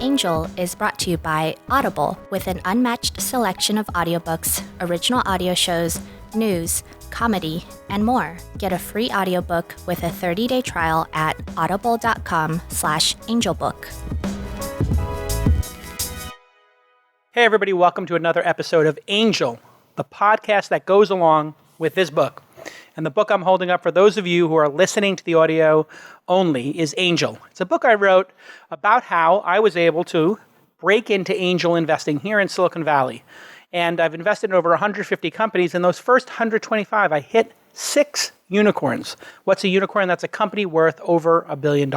Angel is brought to you by Audible with an unmatched selection of audiobooks, original audio shows, news, comedy, and more. Get a free audiobook with a 30-day trial at audible.com/angelbook. Hey everybody, welcome to another episode of Angel, the podcast that goes along with this book. And the book I'm holding up for those of you who are listening to the audio only is Angel. It's a book I wrote about how I was able to break into angel investing here in Silicon Valley. And I've invested in over 150 companies. In those first 125, I hit 6 unicorns. What's a unicorn? That's a company worth over $1 billion.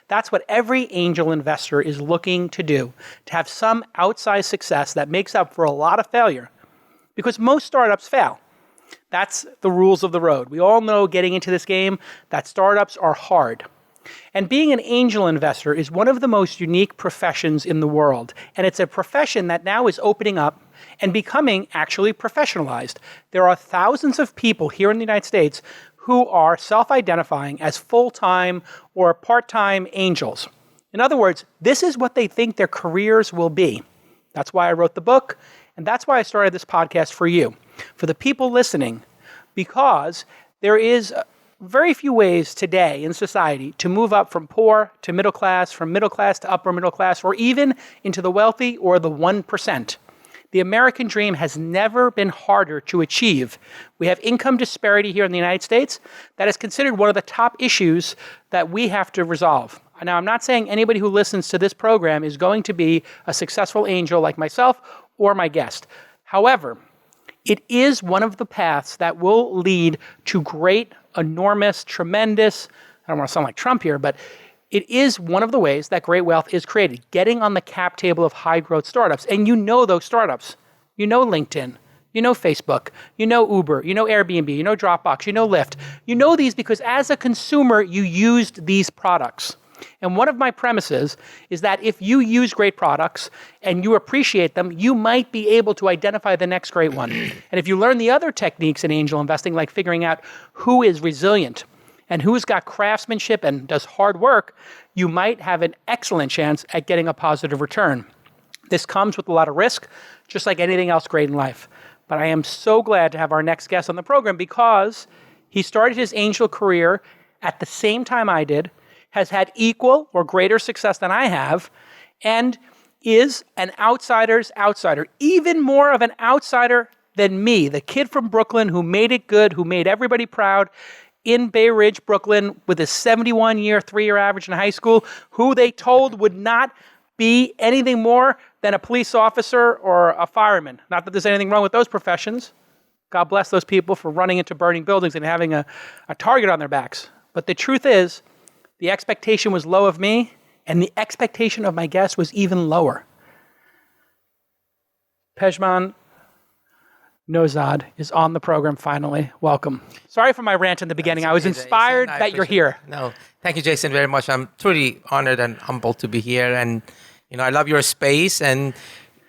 That's what every angel investor is looking to do, to have some outsized success that makes up for a lot of failure. Because most startups fail. That's the rules of the road. We all know getting into this game that startups are hard. And being an angel investor is one of the most unique professions in the world. And it's a profession that now is opening up and becoming actually professionalized. There are thousands of people here in the United States who are self-identifying as full-time or part-time angels. In other words, this is what they think their careers will be. That's why I wrote the book, and that's why I started this podcast for you, for the people listening, because there is very few ways today in society to move up from poor to middle class, from middle class to upper middle class, or even into the wealthy or the 1%. The American dream has never been harder to achieve. We have income disparity here in the United States that is considered one of the top issues that we have to resolve. Now, I'm not saying anybody who listens to this program is going to be a successful angel like myself or my guest. However, it is one of the paths that will lead to great, enormous, tremendous, I don't want to sound like Trump here, but it is one of the ways that great wealth is created, getting on the cap table of high growth startups. And you know those startups. You know LinkedIn, you know Facebook, you know Uber, you know Airbnb, you know Dropbox, you know Lyft. You know these because as a consumer, you used these products. And one of my premises is that if you use great products and you appreciate them, you might be able to identify the next great one. And if you learn the other techniques in angel investing, like figuring out who is resilient and who's got craftsmanship and does hard work, you might have an excellent chance at getting a positive return. This comes with a lot of risk, just like anything else great in life. But I am so glad to have our next guest on the program because he started his angel career at the same time I did, has had equal or greater success than I have, and is an outsider's outsider, even more of an outsider than me, the kid from Brooklyn who made it good, who made everybody proud in Bay Ridge, Brooklyn, with a 71-year, 3-year average in high school, who they told would not be anything more than a police officer or a fireman. Not that there's anything wrong with those professions. God bless those people for running into burning buildings and having a target on their backs. But the truth is, the expectation was low of me, and the expectation of my guest was even lower. Pejman Nozad is on the program finally. Welcome. Sorry for my rant in the beginning. I was inspired that you're here. No, thank you, Jason, very much. I'm truly honored and humbled to be here. And, I love your space. And,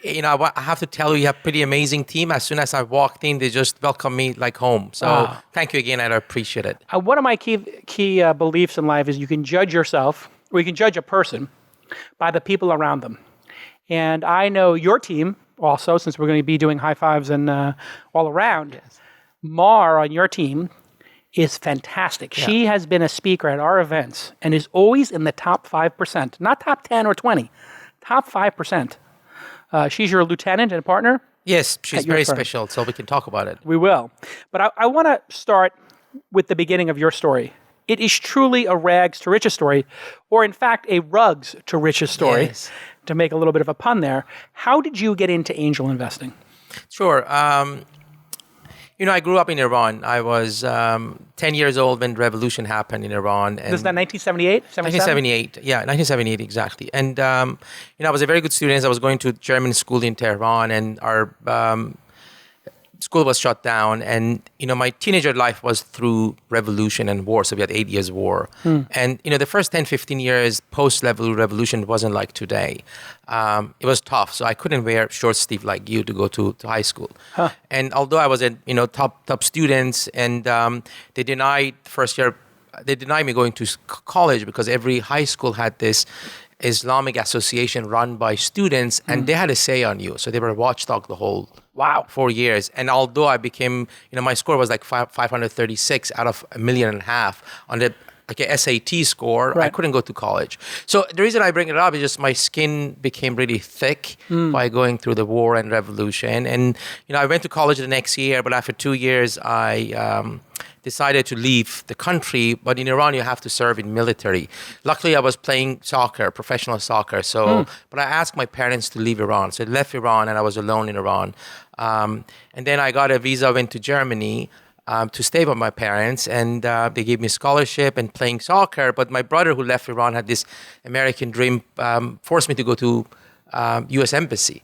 I have to tell you have a pretty amazing team. As soon as I walked in, they just welcomed me like home. So thank you again, and I appreciate it. One of my key beliefs in life is you can judge yourself, or you can judge a person by the people around them. And I know your team also, since we're going to be doing high fives and all around. Yes. Mar on your team is fantastic. Yeah. She has been a speaker at our events and is always in the top 5%, not top 10 or 20, top 5%. She's your lieutenant and partner? Yes, she's very special, so we can talk about it. We will. But I want to start with the beginning of your story. It is truly a rags to riches story, or in fact, a rugs to riches story, yes. To make a little bit of a pun there. How did you get into angel investing? Sure. I grew up in Iran. I was 10 years old when the revolution happened in Iran. And this is that 1978? 1978, yeah, 1978, exactly. And, I was a very good student. I was going to German school in Tehran, and our school was shut down. And, my teenager life was through revolution and war. So we had 8 years war. And, the first 10, 15 years post-revolution wasn't like today. It was tough. So I couldn't wear short sleeve like you to go to high school. Huh. And although I was a, top students, and they denied me going to college because every high school had this Islamic association run by students, and they had a say on you. So they were a watchdog the whole 4 years. And although I became, my score was like 536 out of 1.5 million on the like a SAT score, I couldn't go to college. So the reason I bring it up is just my skin became really thick by going through the war and revolution. And, I went to college the next year, but after 2 years, I decided to leave the country. But in Iran, you have to serve in military. Luckily, I was playing soccer, professional soccer. So, but I asked my parents to leave Iran. So I left Iran and I was alone in Iran. And then I got a visa, went to Germany. To stay with my parents, and they gave me a scholarship and playing soccer. But my brother, who left Iran, had this American dream, forced me to go to U.S. Embassy.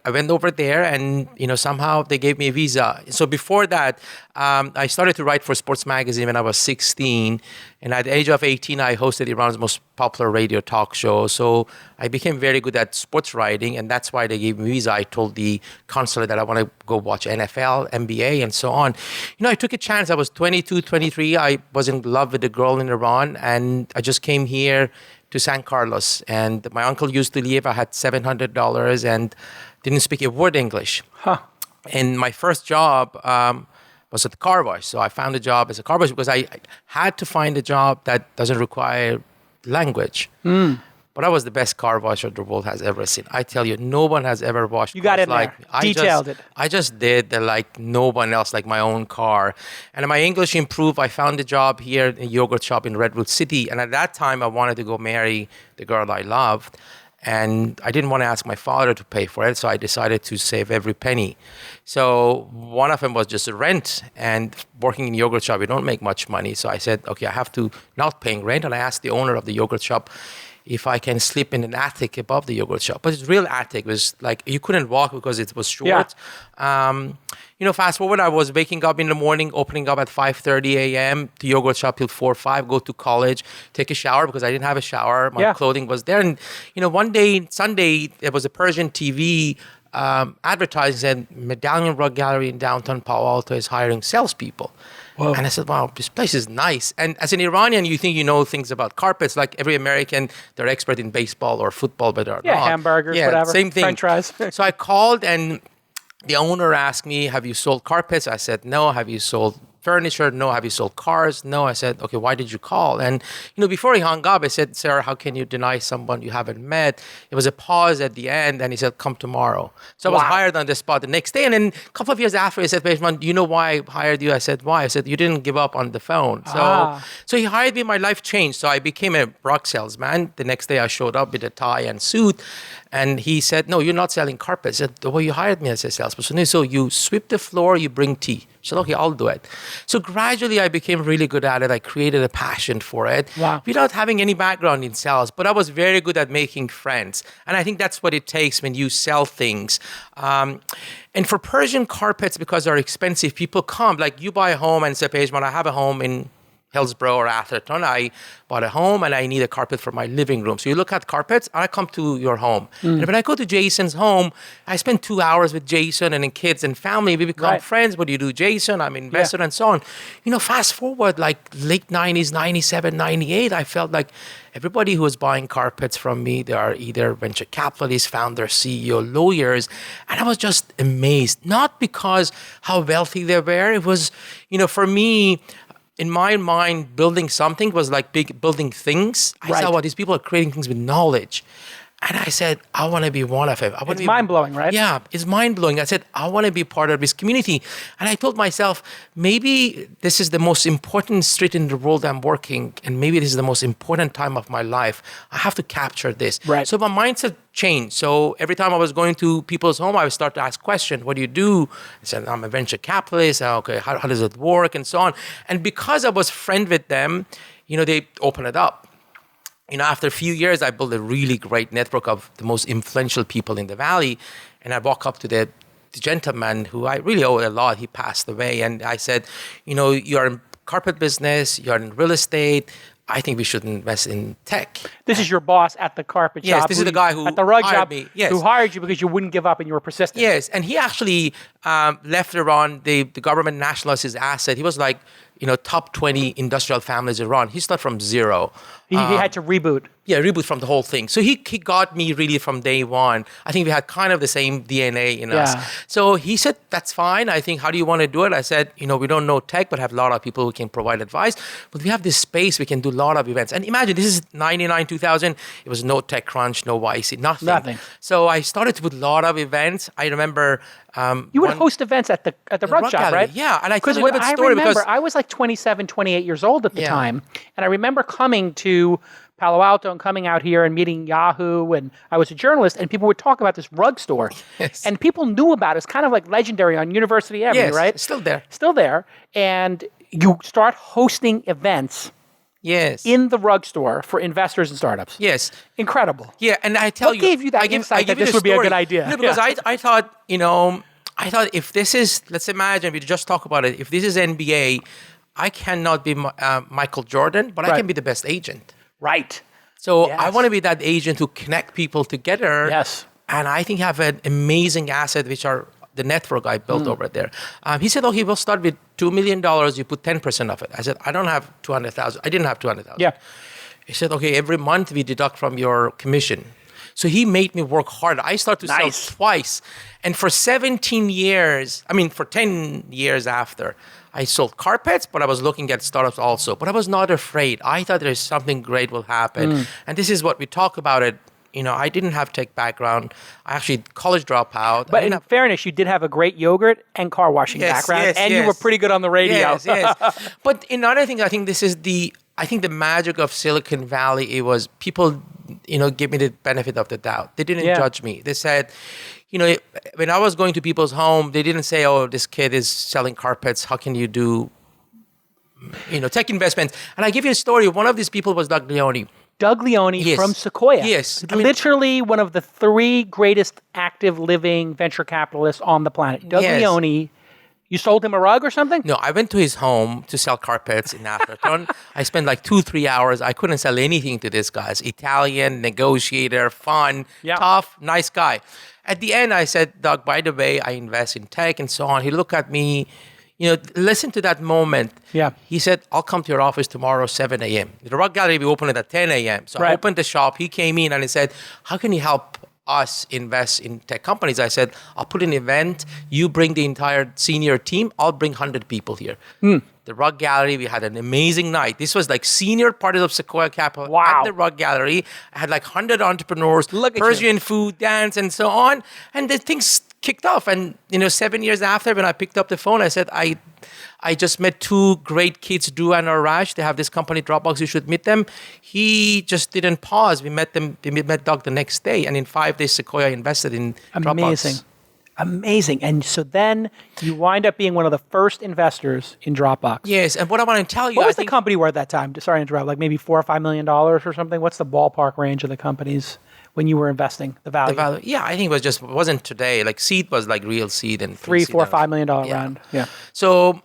I went over there, and somehow they gave me a visa. So before that, I started to write for sports magazine when I was 16, and at the age of 18, I hosted Iran's most popular radio talk show. So I became very good at sports writing, and that's why they gave me a visa. I told the consulate that I want to go watch NFL, NBA, and so on. I took a chance. I was 22, 23. I was in love with a girl in Iran, and I just came here to San Carlos. And my uncle used to live. I had $700 and didn't speak a word English. And my first job was at the car wash. So I found a job as a car wash because I had to find a job that doesn't require language. But I was the best car washer the world has ever seen. I tell you, no one has ever washed You got cars in like there, detailed it. I just did like no one else, like my own car. And my English improved. I found a job here in a yogurt shop in Redwood City. And at that time, I wanted to go marry the girl I loved. And I didn't want to ask my father to pay for it, so I decided to save every penny. So one of them was just rent, and working in a yogurt shop, you don't make much money. So I said, okay, I have to not paying rent. And I asked the owner of the yogurt shop if I can sleep in an attic above the yogurt shop. But it's real attic. It was like you couldn't walk because it was short. Fast forward, I was waking up in the morning, opening up at 5:30 a.m. the yogurt shop till 4 or 5, go to college, take a shower because I didn't have a shower. My clothing was there. And, one day, Sunday, there was a Persian TV advertising said Medallion Rug Gallery in downtown Palo Alto is hiring salespeople. Whoa. And I said, wow, this place is nice. And as an Iranian, you think you know things about carpets. Like every American, they're expert in baseball or football, but they're not. Hamburgers, whatever. Same thing. French fries. So I called, and the owner asked me, have you sold carpets? I said, no. Have you sold furniture? No. Have you sold cars? No. I said, okay, why did you call? And, before he hung up, I said, sir, how can you deny someone you haven't met? It was a pause at the end, and he said, come tomorrow. So I was hired on the spot the next day. And then a couple of years after, he said, Pejman, do you know why I hired you? I said, why? I said, you didn't give up on the phone. So he hired me. My life changed. So I became a rug salesman. The next day, I showed up with a tie and suit. And he said, no, you're not selling carpets. I said, well, you hired me as a salesperson. So you sweep the floor, you bring tea. I said, okay, I'll do it. So gradually, I became really good at it. I created a passion for it without having any background in sales. But I was very good at making friends. And I think that's what it takes when you sell things. And for Persian carpets, because they're expensive, people come. Like you buy a home and say, Pejman, I have a home in Hillsborough or Atherton. I bought a home and I need a carpet for my living room. So you look at carpets, and I come to your home. And when I go to Jason's home, I spend 2 hours with Jason and then kids and family. We become friends. What do you do, Jason? I'm an investor and so on. Fast forward like late 90s, 97, 98, I felt like everybody who was buying carpets from me, they are either venture capitalists, founders, CEO, lawyers. And I was just amazed. Not because how wealthy they were. It was, for me, in my mind, building something was like building things. I saw, these people are creating things with knowledge. And I said, I want to be one of them. It's mind-blowing, right? Yeah, it's mind-blowing. I said, I want to be part of this community. And I told myself, maybe this is the most important street in the world I'm working, and maybe this is the most important time of my life. I have to capture this. Right. So my mindset changed. So every time I was going to people's home, I would start to ask questions. What do you do? I said, I'm a venture capitalist. Okay, how does it work? And so on. And because I was friend with them, they open it up. After a few years, I built a really great network of the most influential people in the Valley. And I walk up to the gentleman who I really owe a lot. He passed away. And I said, you're in carpet business, you're in real estate. I think we should invest in tech. This is your boss at the carpet shop. Yes, this is the guy who at the rug hired shop me. Yes. Who hired you because you wouldn't give up and you were persistent. Yes, and he actually left Iran. The government nationalized his asset. He was like, top 20 industrial families in Iran. He started from zero. He had to reboot. Yeah, reboot from the whole thing. So he got me really from day one. I think we had kind of the same DNA in us. So he said, that's fine. I think, how do you want to do it? I said, we don't know tech, but have a lot of people who can provide advice. But we have this space, we can do a lot of events. And imagine, this is 99, 2000. It was no TechCrunch, no YC, nothing. So I started to put a lot of events. I remember... you would host events at the rug shop, right? Yeah, and I tell you a little bit story because... I was like 27, 28 years old at the time. And I remember coming to Palo Alto and coming out here and meeting Yahoo, and I was a journalist, and people would talk about this rug store. Yes. And people knew about it. It's kind of like legendary on University Avenue, right? Yes, still there. Still there. And you start hosting events in the rug store for investors and startups. Yes. Incredible. Yeah, and I tell you... What gave you that insight that this would be a good idea? No, because I thought, I thought if this is, let's imagine, we just talk about it, if this is NBA, I cannot be Michael Jordan, but I can be the best agent. Right. So I want to be that agent who connect people together. Yes. And I think have an amazing asset, which are the network I built over there. He said, okay, we'll start with $2 million. You put 10% of it. I said, I don't have 200,000. I didn't have 200,000. Yeah. He said, okay, every month we deduct from your commission. So he made me work hard. I started to sell twice. And for 17 years, for 10 years after, I sold carpets, but I was looking at startups also. But I was not afraid. I thought there's something great will happen. And this is what we talk about it. I didn't have tech background. I actually college dropout. But in fairness, you did have a great yogurt and car washing background. And you were pretty good on the radio. Yes. But another thing, I think this is the magic of Silicon Valley. It was people, give me the benefit of the doubt. They didn't judge me. They said, when I was going to people's home, they didn't say, oh, this kid is selling carpets. How can you do, tech investments? And I give you a story. One of these people was Doug Leone. Doug Leone from Sequoia. Yes. Literally one of the 3 greatest active living venture capitalists on the planet. Doug Leone. You sold him a rug or something? No, I went to his home to sell carpets in Atherton. I spent like 2-3 hours. I couldn't sell anything to this guy. He's Italian, negotiator, fun, tough, nice guy. At the end, I said, Doug, by the way, I invest in tech and so on. He looked at me, listen to that moment. Yeah. He said, I'll come to your office tomorrow, 7 a.m. The rug gallery, we open it at 10 a.m. So I opened the shop. He came in and he said, how can you help us invest in tech companies? I said, I'll put an event. You bring the entire senior team. I'll bring 100 people here. The rug gallery, we had an amazing night. This was like senior parties of Sequoia Capital at the rug gallery. I had like 100 entrepreneurs, Persian food, dance, and so on. And the things kicked off. And 7 years after, when I picked up the phone, I said, I just met 2 great kids, Drew and Arash. They have this company, Dropbox. You should meet them. He just didn't pause. We met them. We met Doug the next day. And in 5 days, Sequoia invested in Dropbox. Amazing. And so then you wind up being one of the first investors in Dropbox. Yes. And what I want to tell you, what was the company worth at that time? Sorry to interrupt. Like maybe $4 or $5 million or something? What's the ballpark range of the companies when you were investing, the value? Yeah, I think it wasn't today. Like seed was like real seed and $3, $4, $5 million round. Yeah. So,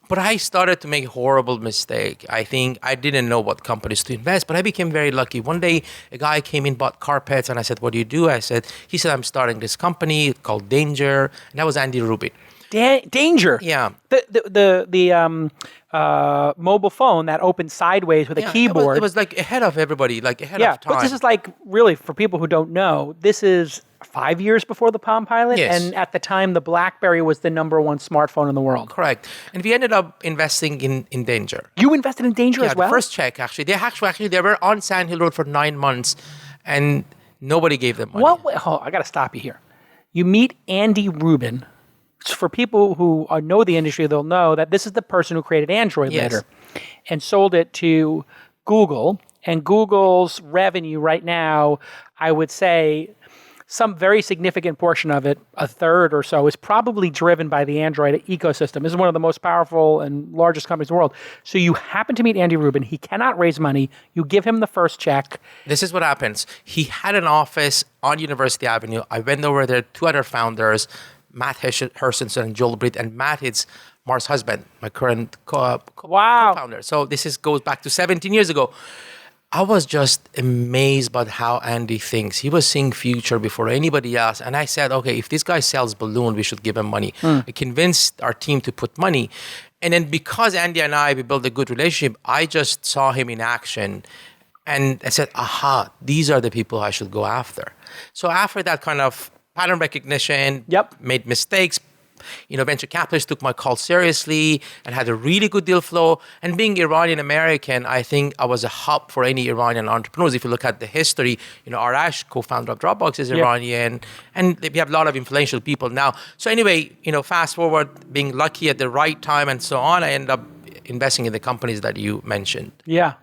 but I started to make a horrible mistake. I think I didn't know what companies to invest, but I became very lucky. One day, a guy came in, bought carpets, and I said, what do you do? He said, I'm starting this company called Danger. And that was Andy Rubin. Danger? Yeah. The mobile phone that opened sideways with a keyboard. It was like ahead of everybody, like ahead of time. But this is like, really, for people who don't know, this is 5 years before the Palm Pilot. Yes. And at the time, the BlackBerry was the #1 smartphone in the world. Correct. And we ended up investing in Danger. You invested in Danger as well? The first check, actually. They were on Sand Hill Road for 9 months, and nobody gave them money. I got to stop you here. You meet Andy Rubin. For people who know the industry, they'll know that this is the person who created Android later and sold it to Google. And Google's revenue right now, I would say, some very significant portion of it, a third or so, is probably driven by the Android ecosystem. This is one of the most powerful and largest companies in the world. So you happen to meet Andy Rubin. He cannot raise money. You give him the first check. This is what happens. He had an office on University Avenue. I went over there, 2 other founders, Matt Hersonson and Joel Britt, and Matt is Mar's husband, my current co-founder. So this goes back to 17 years ago. I was just amazed by how Andy thinks. He was seeing future before anybody else. And I said, okay, if this guy sells balloon, we should give him money. I convinced our team to put money. And then because Andy and we built a good relationship, I just saw him in action. And I said, aha, these are the people I should go after. So after that kind of pattern recognition, made mistakes, venture capitalists took my call seriously and had a really good deal flow. And being Iranian American, I think I was a hub for any Iranian entrepreneurs. If you look at the history, Arash, co-founder of Dropbox, is Iranian, and we have a lot of influential people now. So anyway, fast forward, being lucky at the right time and so on, I ended up investing in the companies that you mentioned. Yeah.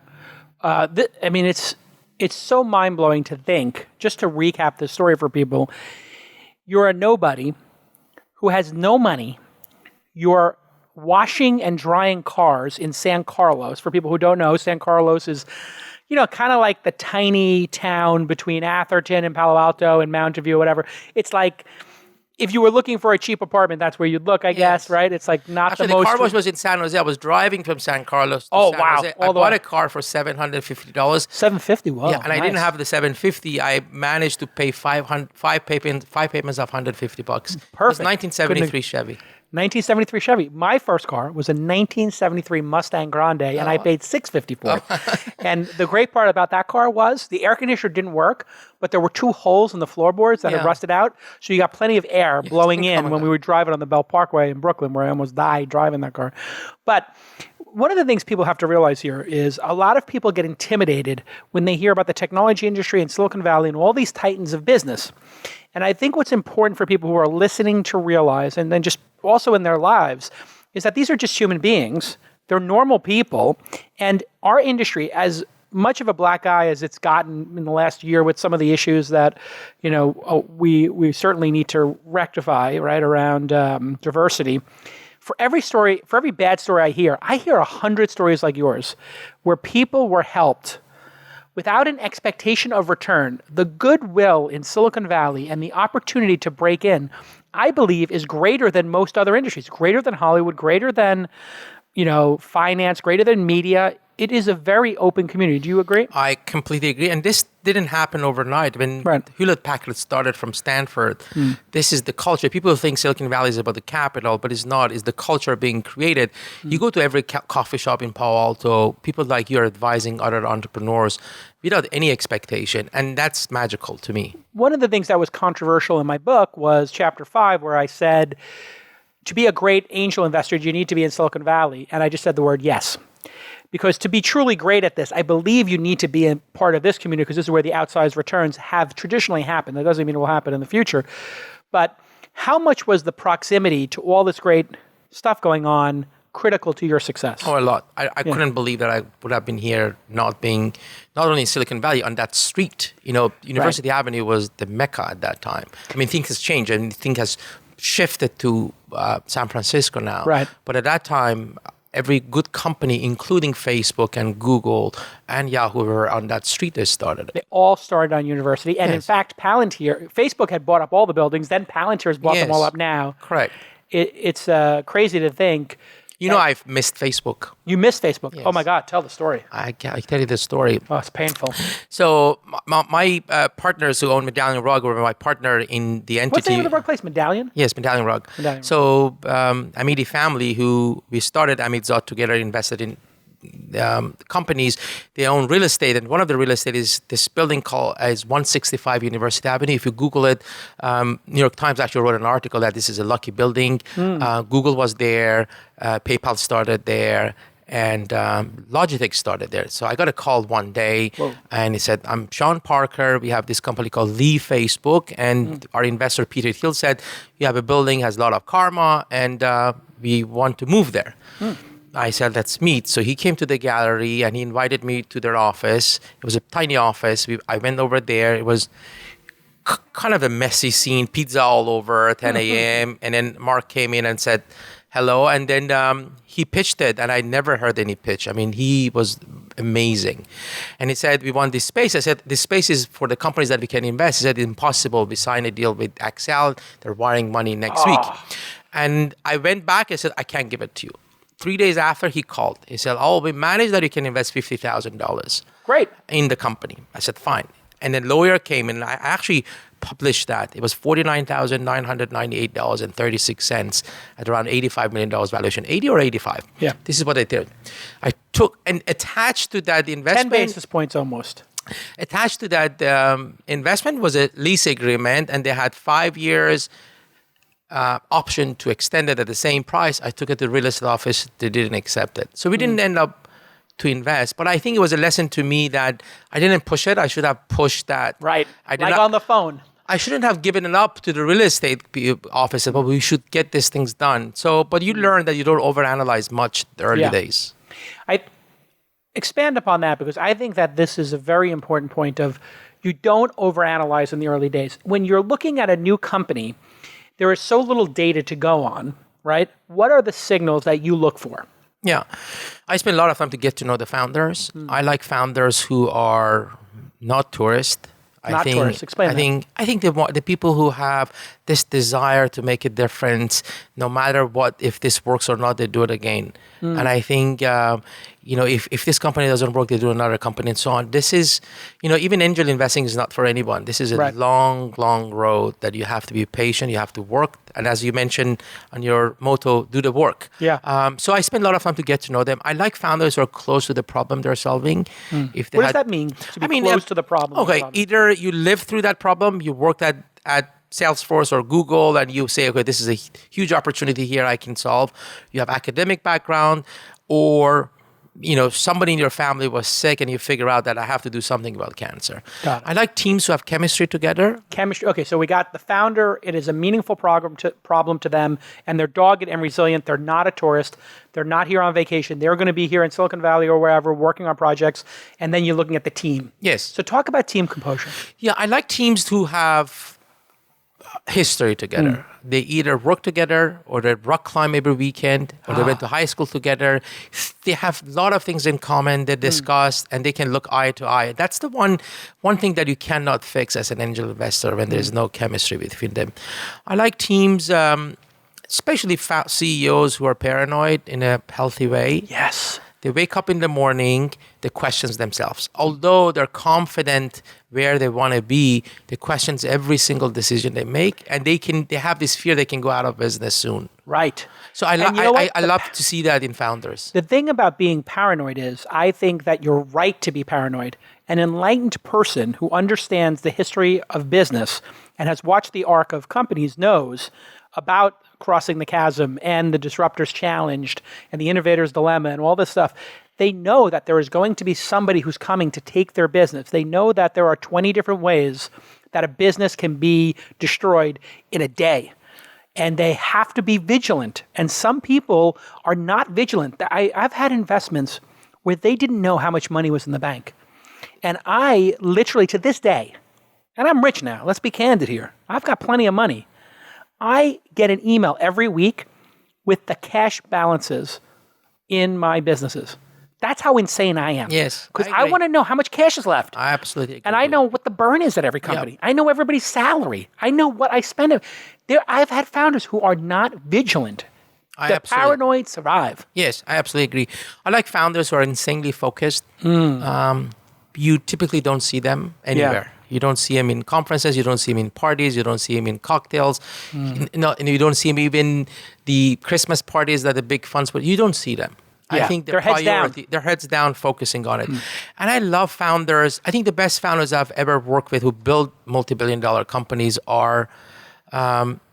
It's so mind-blowing to think, just to recap the story for people, you're a nobody who has no money. You're washing and drying cars in San Carlos. For people who don't know, San Carlos is, kind of like the tiny town between Atherton and Palo Alto and Mountain View, whatever. It's like, if you were looking for a cheap apartment, that's where you'd look, I guess, right? It's like not Actually, the most... the car wash was in San Jose. I was driving from San Carlos to San Jose. I bought a car for $750. $750, wow. Yeah, and I didn't have the $750. I managed to pay five payments of $150. Perfect. It was 1973 Chevy. 1973 Chevy. My first car was a 1973 Mustang Grande, and I paid $650 for it. And the great part about that car was the air conditioner didn't work, but there were 2 holes in the floorboards that had rusted out, so you got plenty of air blowing in when we were driving on the Bell Parkway in Brooklyn, where I almost died driving that car. But one of the things people have to realize here is a lot of people get intimidated when they hear about the technology industry in Silicon Valley and all these titans of business. And I think what's important for people who are listening to realize, and then just also in their lives, is that these are just human beings. They're normal people. And our industry, as much of a black eye as it's gotten in the last year with some of the issues that, we certainly need to rectify, right, around diversity. For every bad story I hear 100 stories like yours where people were helped without an expectation of return. The goodwill in Silicon Valley and the opportunity to break in, I believe, is greater than most other industries, greater than Hollywood, greater than, finance, greater than media. It is a very open community. Do you agree? I completely agree. And this didn't happen overnight. When Hewlett-Packard started from Stanford, this is the culture. People think Silicon Valley is about the capital, but it's not. It's the culture being created. You go to every coffee shop in Palo Alto, people like you are advising other entrepreneurs without any expectation. And that's magical to me. One of the things that was controversial in my book was chapter 5, where I said, to be a great angel investor, you need to be in Silicon Valley. And I just said the word yes. Because to be truly great at this, I believe you need to be a part of this community because this is where the outsized returns have traditionally happened. That doesn't mean it will happen in the future. But how much was the proximity to all this great stuff going on critical to your success? Oh, a lot. I couldn't believe that I would have been here not only in Silicon Valley, on that street. University Avenue was the Mecca at that time. I mean, things has changed and things has shifted to San Francisco now. Right. But at that time, every good company, including Facebook and Google and Yahoo, were on that street they started. They all started on University. And in fact, Palantir, Facebook had bought up all the buildings, then Palantir has bought them all up now. Correct. It's crazy to think. I've missed Facebook. You missed Facebook? Yes. Oh my God, tell the story. I tell you the story. Oh, it's painful. So my partners who own Medallion Rug were my partner in the entity. What's the name of the workplace? Medallion? Yes, Medallion Rug. So Amidi family, who we started Nozad together, invested in companies. They own real estate, and one of the real estate is this building called 165 University Avenue. If you Google it, New York Times actually wrote an article that this is a lucky building. Google was there, PayPal started there, and Logitech started there. So I got a call one day, and he said, "I'm Sean Parker. We have this company called Leave Facebook, and our investor Peter Thiel said, you have a building, has a lot of karma, and we want to move there." I said, "Let's meet." So he came to the gallery and he invited me to their office. It was a tiny office. I went over there. It was kind of a messy scene, pizza all over at 10 a.m. And then Mark came in and said, "Hello." And then he pitched it, and I never heard any pitch. I mean, he was amazing. And he said, "We want this space." I said, "This space is for the companies that we can invest." He said, "Impossible. We signed a deal with Excel. They're wiring money next week." And I went back. I said, "I can't give it to you." 3 days after, he called. He said, "Oh, we managed that you can invest $50,000 Great. in the company." I said, "Fine." And then lawyer came and I actually published that. It was $49,998.36 at around $85 million valuation. 80 or 85? Yeah. This is what I did. I took and attached to that the 10 investment. basis points almost. Attached to that investment was a lease agreement, and they had 5 years option to extend it at the same price. I took it to the real estate office. They didn't accept it. So we didn't end up to invest. But I think it was a lesson to me that I didn't push it. I should have pushed that. Right. I did like not, on the phone. I shouldn't have given it up to the real estate office, but we should get these things done. So, but you learn that you don't overanalyze much the early days. I expand upon that because I think that this is a very important point of you don't overanalyze in the early days. When you're looking at a new company, there is so little data to go on, right? What are the signals that you look for? Yeah. I spend a lot of time to get to know the founders. I like founders who are not tourists. Tourists. Explain that. I think the people who have this desire to make a difference, no matter what, if this works or not, they do it again. And I think, if this company doesn't work, they do another company and so on. This is, even angel investing is not for anyone. This is a long, long road that you have to be patient. You have to work. And as you mentioned on your motto, do the work. Yeah. So I spend a lot of time to get to know them. I like founders who are close to the problem they're solving. What does that mean, to be close to the problem? Okay, either you live through that problem, you worked at Salesforce or Google, and you say, okay, this is a huge opportunity here I can solve. You have academic background, or somebody in your family was sick and you figure out that I have to do something about cancer. I like teams who have chemistry together. Chemistry. Okay, so we got the founder. It is a meaningful problem to them, and they're dogged and resilient. They're not a tourist. They're not here on vacation. They're going to be here in Silicon Valley or wherever working on projects, and then you're looking at the team. Yes. So talk about team composure. Yeah, I like teams who have history together. They either work together or they rock climb every weekend or they went to high school together. They have a lot of things in common. They discuss and they can look eye to eye. That's the one thing that you cannot fix as an angel investor when there's no chemistry between them. I like teams, especially CEOs who are paranoid in a healthy way. Yes. They wake up in the morning, they question themselves. Although they're confident where they want to be, they question every single decision they make, and they have this fear they can go out of business soon. Right. So I love to see that in founders. The thing about being paranoid is I think that you're right to be paranoid. An enlightened person who understands the history of business and has watched the arc of companies knows about crossing the chasm and the disruptors challenged and the innovator's dilemma and all this stuff. They know that there is going to be somebody who's coming to take their business. They know that there are 20 different ways that a business can be destroyed in a day. And they have to be vigilant. And some people are not vigilant. I've had investments where they didn't know how much money was in the bank. And I literally, to this day, and I'm rich now, let's be candid here. I've got plenty of money. I get an email every week with the cash balances in my businesses. That's how insane I am. Yes. Because I want to know how much cash is left. I absolutely agree. And I know what the burn is at every company. Yep. I know everybody's salary. I know what I spend. I've had founders who are not vigilant. The paranoid survive. Yes, I absolutely agree. I like founders who are insanely focused. You typically don't see them anywhere. Yeah. You don't see them in conferences. You don't see them in parties. You don't see them in cocktails. And you don't see them even the Christmas parties that the big funds. But you don't see them. Yeah. I think their heads down, focusing on it. And I love founders. I think the best founders I've ever worked with who build multi-billion-dollar companies are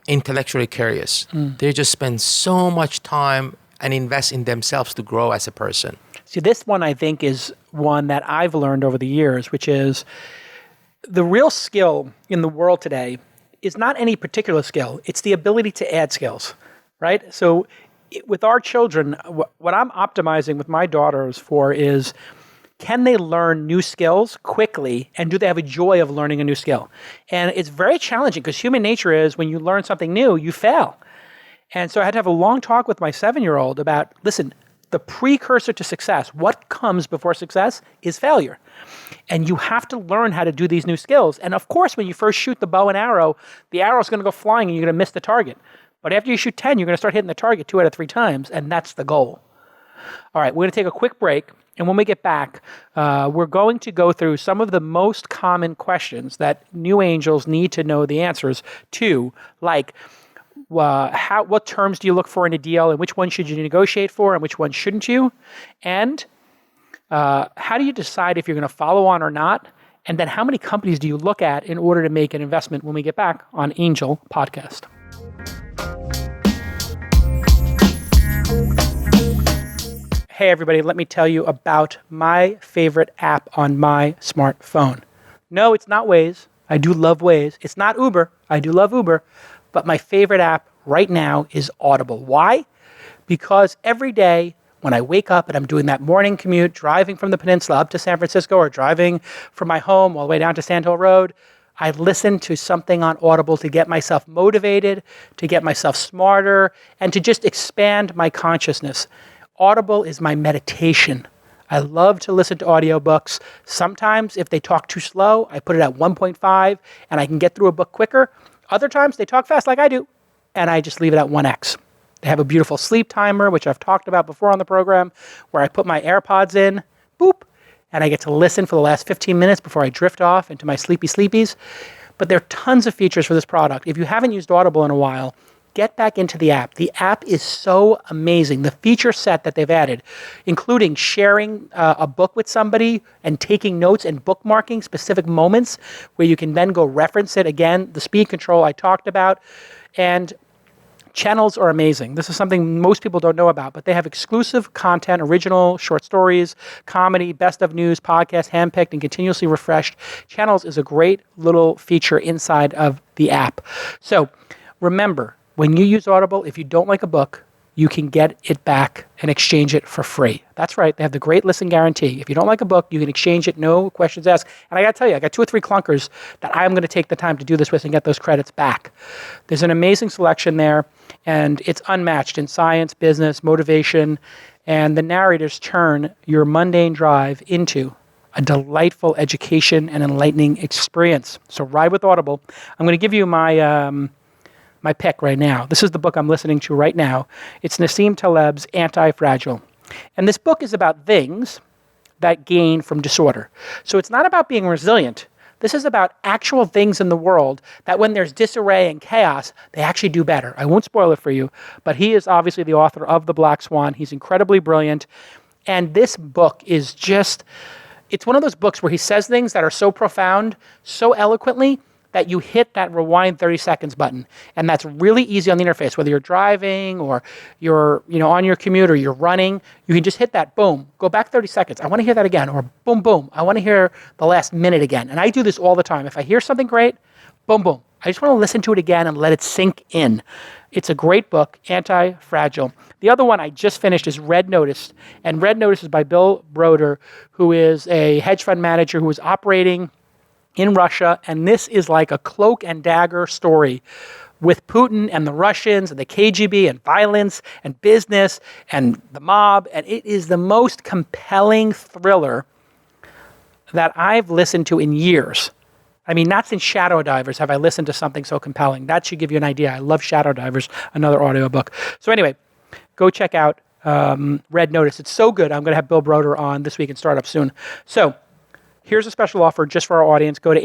intellectually curious. They just spend so much time and invest in themselves to grow as a person. See, this one I think is one that I've learned over the years, which is the real skill in the world today is not any particular skill. It's the ability to add skills, right? So with our children, what I'm optimizing with my daughters for is, can they learn new skills quickly, and do they have a joy of learning a new skill? And it's very challenging because human nature is when you learn something new, you fail. And so I had to have a long talk with my 7-year-old about, listen, the precursor to success, what comes before success is failure. And you have to learn how to do these new skills. And of course, when you first shoot the bow and arrow, the arrow is going to go flying and you're going to miss the target. But after you shoot 10, you're going to start hitting the target 2 out of 3 times, and that's the goal. All right, we're going to take a quick break. And when we get back, we're going to go through some of the most common questions that new angels need to know the answers to, like what terms do you look for in a deal, and which one should you negotiate for, and which one shouldn't you? And how do you decide if you're going to follow on or not? And then how many companies do you look at in order to make an investment when we get back on Angel Podcast? Hey, everybody, let me tell you about my favorite app on my smartphone. No, it's not Waze. I do love Waze. It's not Uber. I do love Uber. But my favorite app right now is Audible. Why? Because every day when I wake up and I'm doing that morning commute, driving from the peninsula up to San Francisco or driving from my home all the way down to Sand Hill Road, I listen to something on Audible to get myself motivated, to get myself smarter, and to just expand my consciousness. Audible is my meditation. I love to listen to audiobooks. Sometimes if they talk too slow, I put it at 1.5 and I can get through a book quicker. Other times they talk fast like I do, and I just leave it at 1x. They have a beautiful sleep timer, which I've talked about before on the program, where I put my AirPods in, boop, and I get to listen for the last 15 minutes before I drift off into my sleepy sleepies. But there are tons of features for this product. If you haven't used Audible in a while, get back into the app. The app is so amazing. The feature set that they've added, including sharing a book with somebody and taking notes and bookmarking specific moments where you can then go reference it again, the speed control I talked about, and channels are amazing. This is something most people don't know about, but they have exclusive content, original short stories, comedy, best of news, podcasts, handpicked and continuously refreshed. Channels is a great little feature inside of the app. So remember, when you use Audible, if you don't like a book, you can get it back and exchange it for free. That's right. They have the great listen guarantee. If you don't like a book, you can exchange it, no questions asked. And I got to tell you, I got 2 or 3 clunkers that I'm going to take the time to do this with and get those credits back. There's an amazing selection there, and it's unmatched in science, business, motivation, and the narrators turn your mundane drive into a delightful education and enlightening experience. So ride with Audible. I'm going to give you my pick right now. This is the book I'm listening to right now. It's Nassim Taleb's Anti-Fragile. And this book is about things that gain from disorder. So it's not about being resilient. This is about actual things in the world that when there's disarray and chaos, they actually do better. I won't spoil it for you, but he is obviously the author of The Black Swan. He's incredibly brilliant. And this book is just, it's one of those books where he says things that are so profound, so eloquently, that you hit that rewind 30 seconds button. And that's really easy on the interface. Whether you're driving or you're on your commute or you're running, you can just hit that, boom, go back 30 seconds. I want to hear that again. Or boom, boom, I want to hear the last minute again. And I do this all the time. If I hear something great, boom, boom. I just want to listen to it again and let it sink in. It's a great book, Anti-Fragile. The other one I just finished is Red Notice. And Red Notice is by Bill Broder, who is a hedge fund manager who was operating in Russia, and this is like a cloak and dagger story with Putin and the Russians and the KGB and violence and business and the mob, and it is the most compelling thriller that I've listened to in years. I mean, not since Shadow Divers have I listened to something so compelling. That should give you an idea. I love Shadow Divers, another audiobook. So anyway, go check out Red Notice. It's so good. I'm going to have Bill Broder on this week in Startup soon. So here's a special offer just for our audience. Go to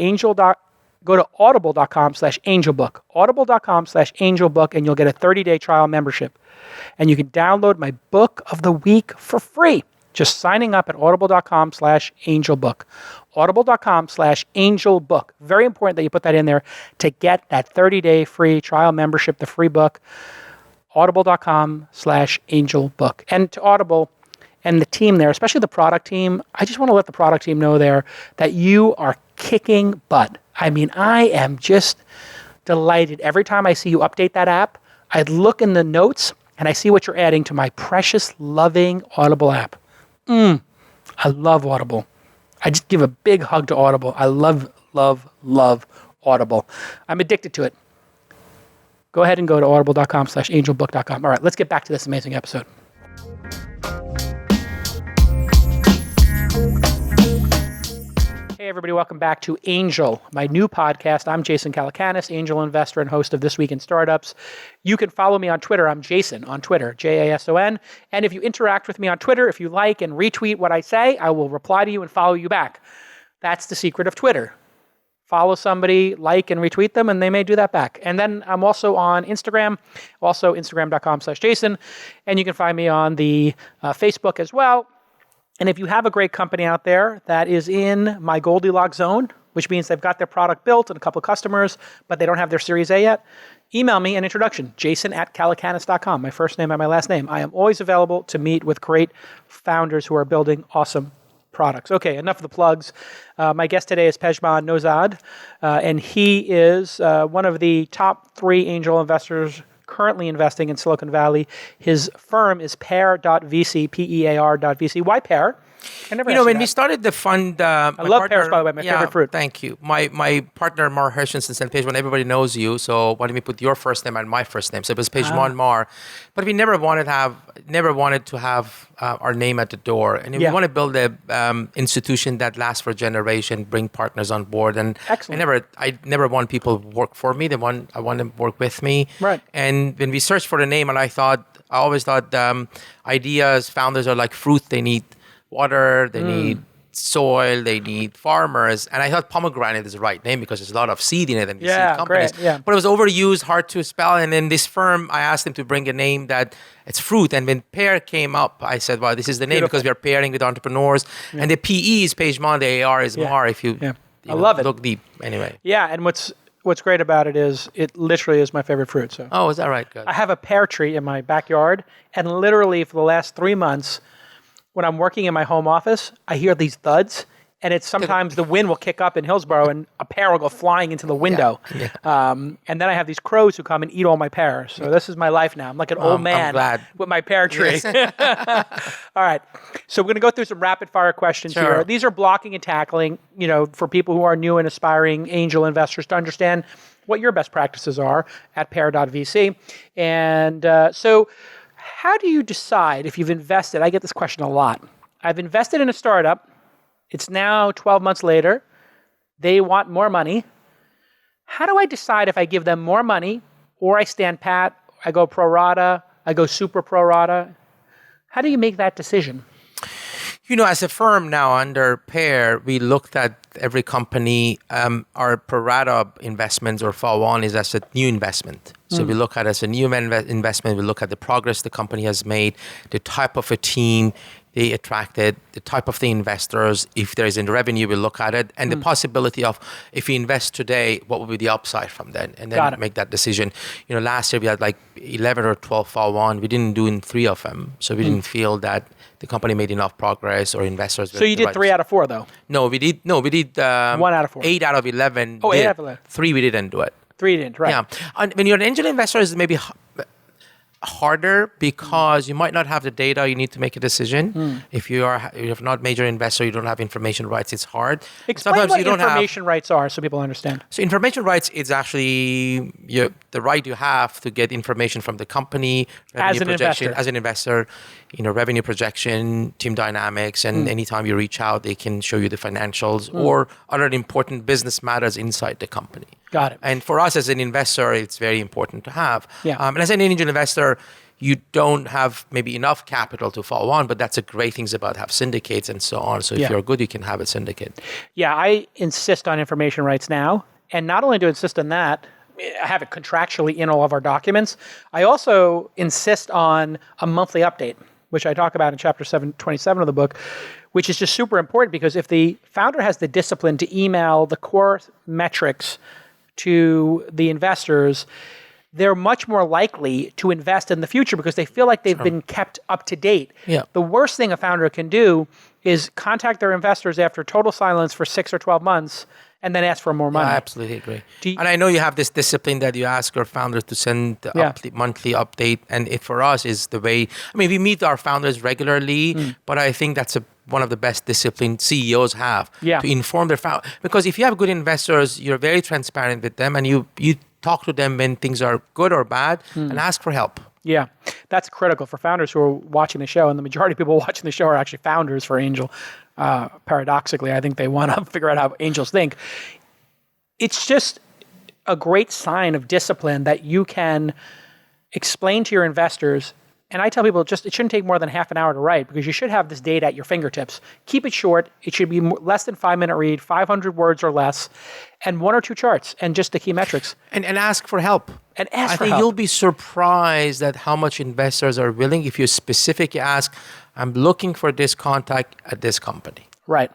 audible.com/angelbook. Audible.com/angelbook, and you'll get a 30-day trial membership. And you can download my book of the week for free. Just signing up at audible.com/angelbook. Audible.com/angelbook. Very important that you put that in there to get that 30-day free trial membership, the free book. Audible.com/angelbook. And to Audible and the team there, especially the product team, I just want to let the product team know there that you are kicking butt. I mean, I am just delighted. Every time I see you update that app, I look in the notes and I see what you're adding to my precious, loving Audible app. I love Audible. I just give a big hug to Audible. I love, love, love Audible. I'm addicted to it. Go ahead and go to audible.com/angelbook.com. All right, let's get back to this amazing episode. Hey Hey, everybody, welcome back to Angel, my new podcast. I'm Jason Calacanis, angel investor and host of This Week in Startups. You can follow me on Twitter. I'm Jason on Twitter, Jason. And if you interact with me on Twitter, if you like and retweet what I say, I will reply to you and follow you back. That's the secret of Twitter. Follow somebody, like and retweet them, and they may do that back. And then I'm also on Instagram, also instagram.com/Jason. And you can find me on the Facebook as well. And if you have a great company out there that is in my Goldilocks zone, which means they've got their product built and a couple of customers, but they don't have their Series A yet, email me an introduction, jason@calacanis.com, my first name and my last name. I am always available to meet with great founders who are building awesome products. Okay, enough of the plugs. My guest today is Pejman Nozad, and he is one of the top 3 angel investors currently investing in Silicon Valley. His firm is Pear.vc, Pear.vc. Why Pear? When we started the fund, I love pears, by the way, my favorite fruit. Thank you. My partner, Mar Hershenson, said, Pejman, everybody knows you, so why don't we put your first name and my first name? So it was Pejman Mar. But we never wanted to have our name at the door. And we want to build a institution that lasts for a generation, bring partners on board. And excellent. I never want people to work for me. I want them to work with me. Right. And when we searched for the name, and I always thought ideas, founders are like fruit. They need water, they need soil, they need farmers. And I thought pomegranate is the right name because there's a lot of seed in it and seed companies. Great, yeah. But it was overused, hard to spell. And then this firm, I asked them to bring a name that it's fruit. And when pear came up, I said, well, this is the name because we are pairing with entrepreneurs. Yeah. And the PE is Pejman, the AR is Mar. If you, I love it. Look deep. Anyway. Yeah, and what's great about it is it literally is my favorite fruit. So. Oh, is that right? Good. I have a pear tree in my backyard, and literally for the last 3 months, when I'm working in my home office, I hear these thuds, and it's sometimes the wind will kick up in Hillsborough, and a pear will go flying into the window. Yeah. And then I have these crows who come and eat all my pears. So this is my life now. I'm like an old man with my pear tree. Yes. All right. So we're going to go through some rapid fire questions here. These are blocking and tackling, for people who are new and aspiring angel investors to understand what your best practices are at Pear.vc. And so how do you decide if you've invested? I get this question a lot. I've invested in a startup. It's now 12 months later. They want more money. How do I decide if I give them more money or I stand pat, I go pro rata, I go super pro rata? How do you make that decision? As a firm now under Pear, we looked at every company. Our pro rata investments or follow-on is as a new investment. So we look at it as a new investment. We look at the progress the company has made, the type of a team they attracted, the type of the investors. If there is in revenue, we look at it, and the possibility of if we invest today, what will be the upside from that, and then make that decision. Last year we had like 11 or 12 follow-on. We didn't do in 3 of them, so we didn't feel that the company made enough progress or investors. So you did 3 out of 4 though? No, we did 1 out of 4. 8 out of 11. Oh, 8 out of 11. 3 we didn't do it. 3 didn't, right? Yeah. And when you're an angel investor, it's maybe harder because you might not have the data. You need to make a decision. If you're not major investor, you don't have information rights. It's hard. Explain sometimes what you don't information rights are so people understand. So information rights is actually the right you have to get information from the company, as an investor, revenue projection, team dynamics, and anytime you reach out, they can show you the financials or other important business matters inside the company. Got it. And for us as an investor, it's very important to have. Yeah. And as an angel investor, you don't have maybe enough capital to follow on, but that's a great thing about have syndicates and so on. So if you're good, you can have a syndicate. Yeah, I insist on information rights now. And not only do I insist on that, I have it contractually in all of our documents. I also insist on a monthly update, which I talk about in chapter 27 of the book, which is just super important because if the founder has the discipline to email the core metrics to the investors, they're much more likely to invest in the future because they feel like they've been kept up to date. Yeah. The worst thing a founder can do is contact their investors after total silence for 6 or 12 months and then ask for more money. I absolutely agree. And I know you have this discipline that you ask your founders to send the monthly update. And it for us is the way, we meet our founders regularly, but I think that's one of the best discipline CEOs have to inform their founders. Because if you have good investors, you're very transparent with them and you talk to them when things are good or bad and ask for help. Yeah, that's critical for founders who are watching the show. And the majority of people watching the show are actually founders for Angel. Paradoxically, I think they want to figure out how angels think. It's just a great sign of discipline that you can explain to your investors. And I tell people it shouldn't take more than half an hour to write because you should have this data at your fingertips. Keep it short. It should be less than 5-minute read, 500 words or less, and 1 or 2 charts and just the key metrics. And ask for help. And ask for I think help. you'll be surprised at how much investors are willing if you specifically ask, I'm looking for this contact at this company. Right.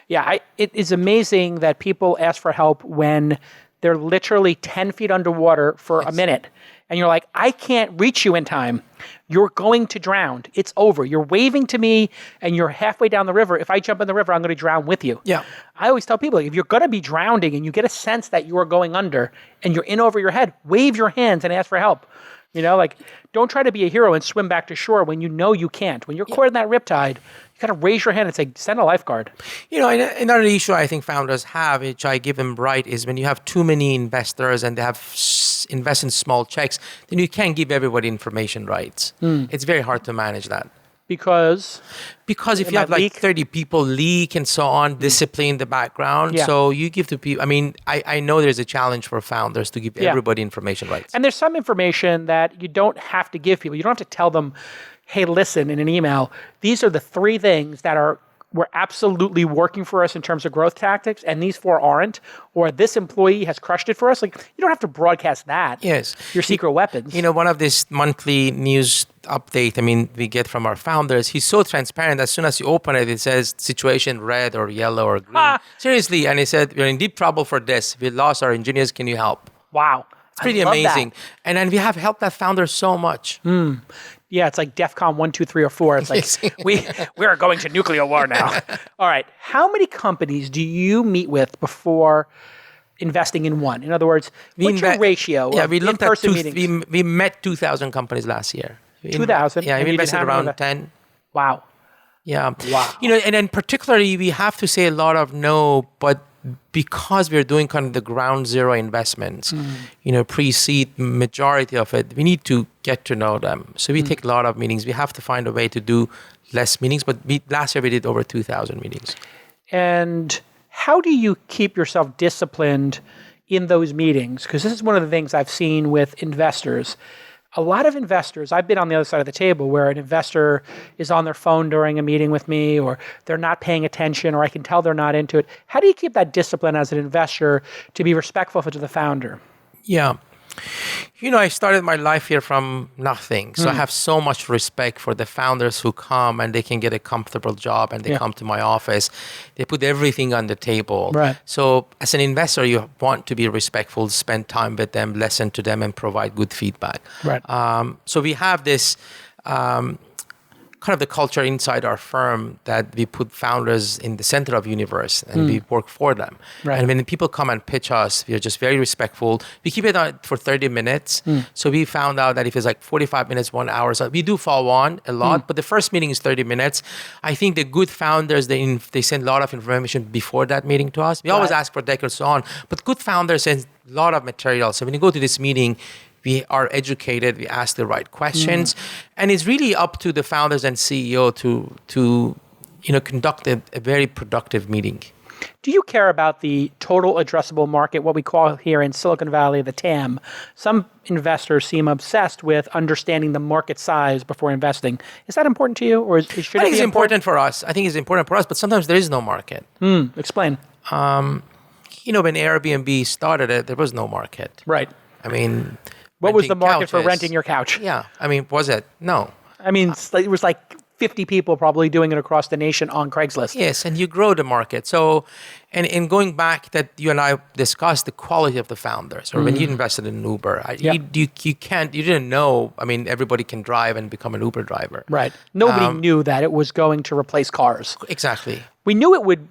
Yeah, it is amazing that people ask for help when they're literally 10 feet underwater for a minute. And you're like, I can't reach you in time. You're going to drown. It's over. You're waving to me and you're halfway down the river. If I jump in the river, I'm going to drown with you. Yeah. I always tell people, if you're going to be drowning and you get a sense that you are going under and you're in over your head, wave your hands and ask for help. Don't try to be a hero and swim back to shore when you know you can't. When you're caught in that riptide, you got to raise your hand and say, send a lifeguard. Another issue I think founders have, which I give them right, is when you have too many investors and they have invest in small checks, then you can't give everybody information rights. It's very hard to manage that. Because if you have like 30 people leak and so on, discipline in the background. So you give to people, I know there's a challenge for founders to give everybody information rights. And there's some information that you don't have to give people. You don't have to tell them, hey, listen, in an email, these are the 3 things that were absolutely working for us in terms of growth tactics, and these 4 aren't, or this employee has crushed it for us. Like, you don't have to broadcast that. Yes. Your secret weapons. One of this monthly news update, we get from our founders, he's so transparent. As soon as you open it, it says situation red or yellow or green. Seriously. And he said, we're in deep trouble for this. We lost our engineers. Can you help? Wow. It's pretty amazing. And then we have helped that founder so much. Yeah, it's like DEFCON 1, 2, 3, or 4. It's like we are going to nuclear war now. All right. How many companies do you meet with before investing in one? In other words, what's your ratio of we looked in-person meetings? We met 2,000 companies last year. 2,000? Yeah, we invested around 10. Wow. Yeah. Wow. And then particularly we have to say a lot of no, but because we're doing kind of the ground zero investments, pre-seed majority of it, we need to get to know them. So we take a lot of meetings. We have to find a way to do less meetings, but last year we did over 2,000 meetings. And how do you keep yourself disciplined in those meetings? Because this is one of the things I've seen with investors. A lot of investors, I've been on the other side of the table where an investor is on their phone during a meeting with me, or they're not paying attention, or I can tell they're not into it. How do you keep that discipline as an investor to be respectful to the founder? Yeah. I started my life here from nothing. So I have so much respect for the founders who come and they can get a comfortable job and they come to my office. They put everything on the table. Right. So as an investor, you want to be respectful, spend time with them, listen to them, and provide good feedback. Right. So we have this kind of the culture inside our firm that we put founders in the center of the universe and we work for them. Right. And when people come and pitch us, we are just very respectful. We keep it on for 30 minutes. So we found out that if it's like 45 minutes, 1 hour, so we do follow on a lot, but the first meeting is 30 minutes. I think the good founders, they send a lot of information before that meeting to us. We always ask for deck or so on, but good founders send a lot of material. So when you go to this meeting, we are educated, we ask the right questions, and it's really up to the founders and CEO to conduct a very productive meeting. Do you care about the total addressable market, what we call here in Silicon Valley the TAM? Some investors seem obsessed with understanding the market size before investing. Is that important to you, or should it be I think it's important for us. I think it's important for us, but sometimes there is no market. Explain. When Airbnb started it, there was no market. Right. What was the market for renting your couch? Yeah. Was it? No. It was like 50 people probably doing it across the nation on Craigslist. Yes, and you grow the market. So, and in going back that you and I discussed the quality of the founders, or when you invested in Uber, you didn't know, everybody can drive and become an Uber driver. Right. Nobody knew that it was going to replace cars. Exactly. We knew it would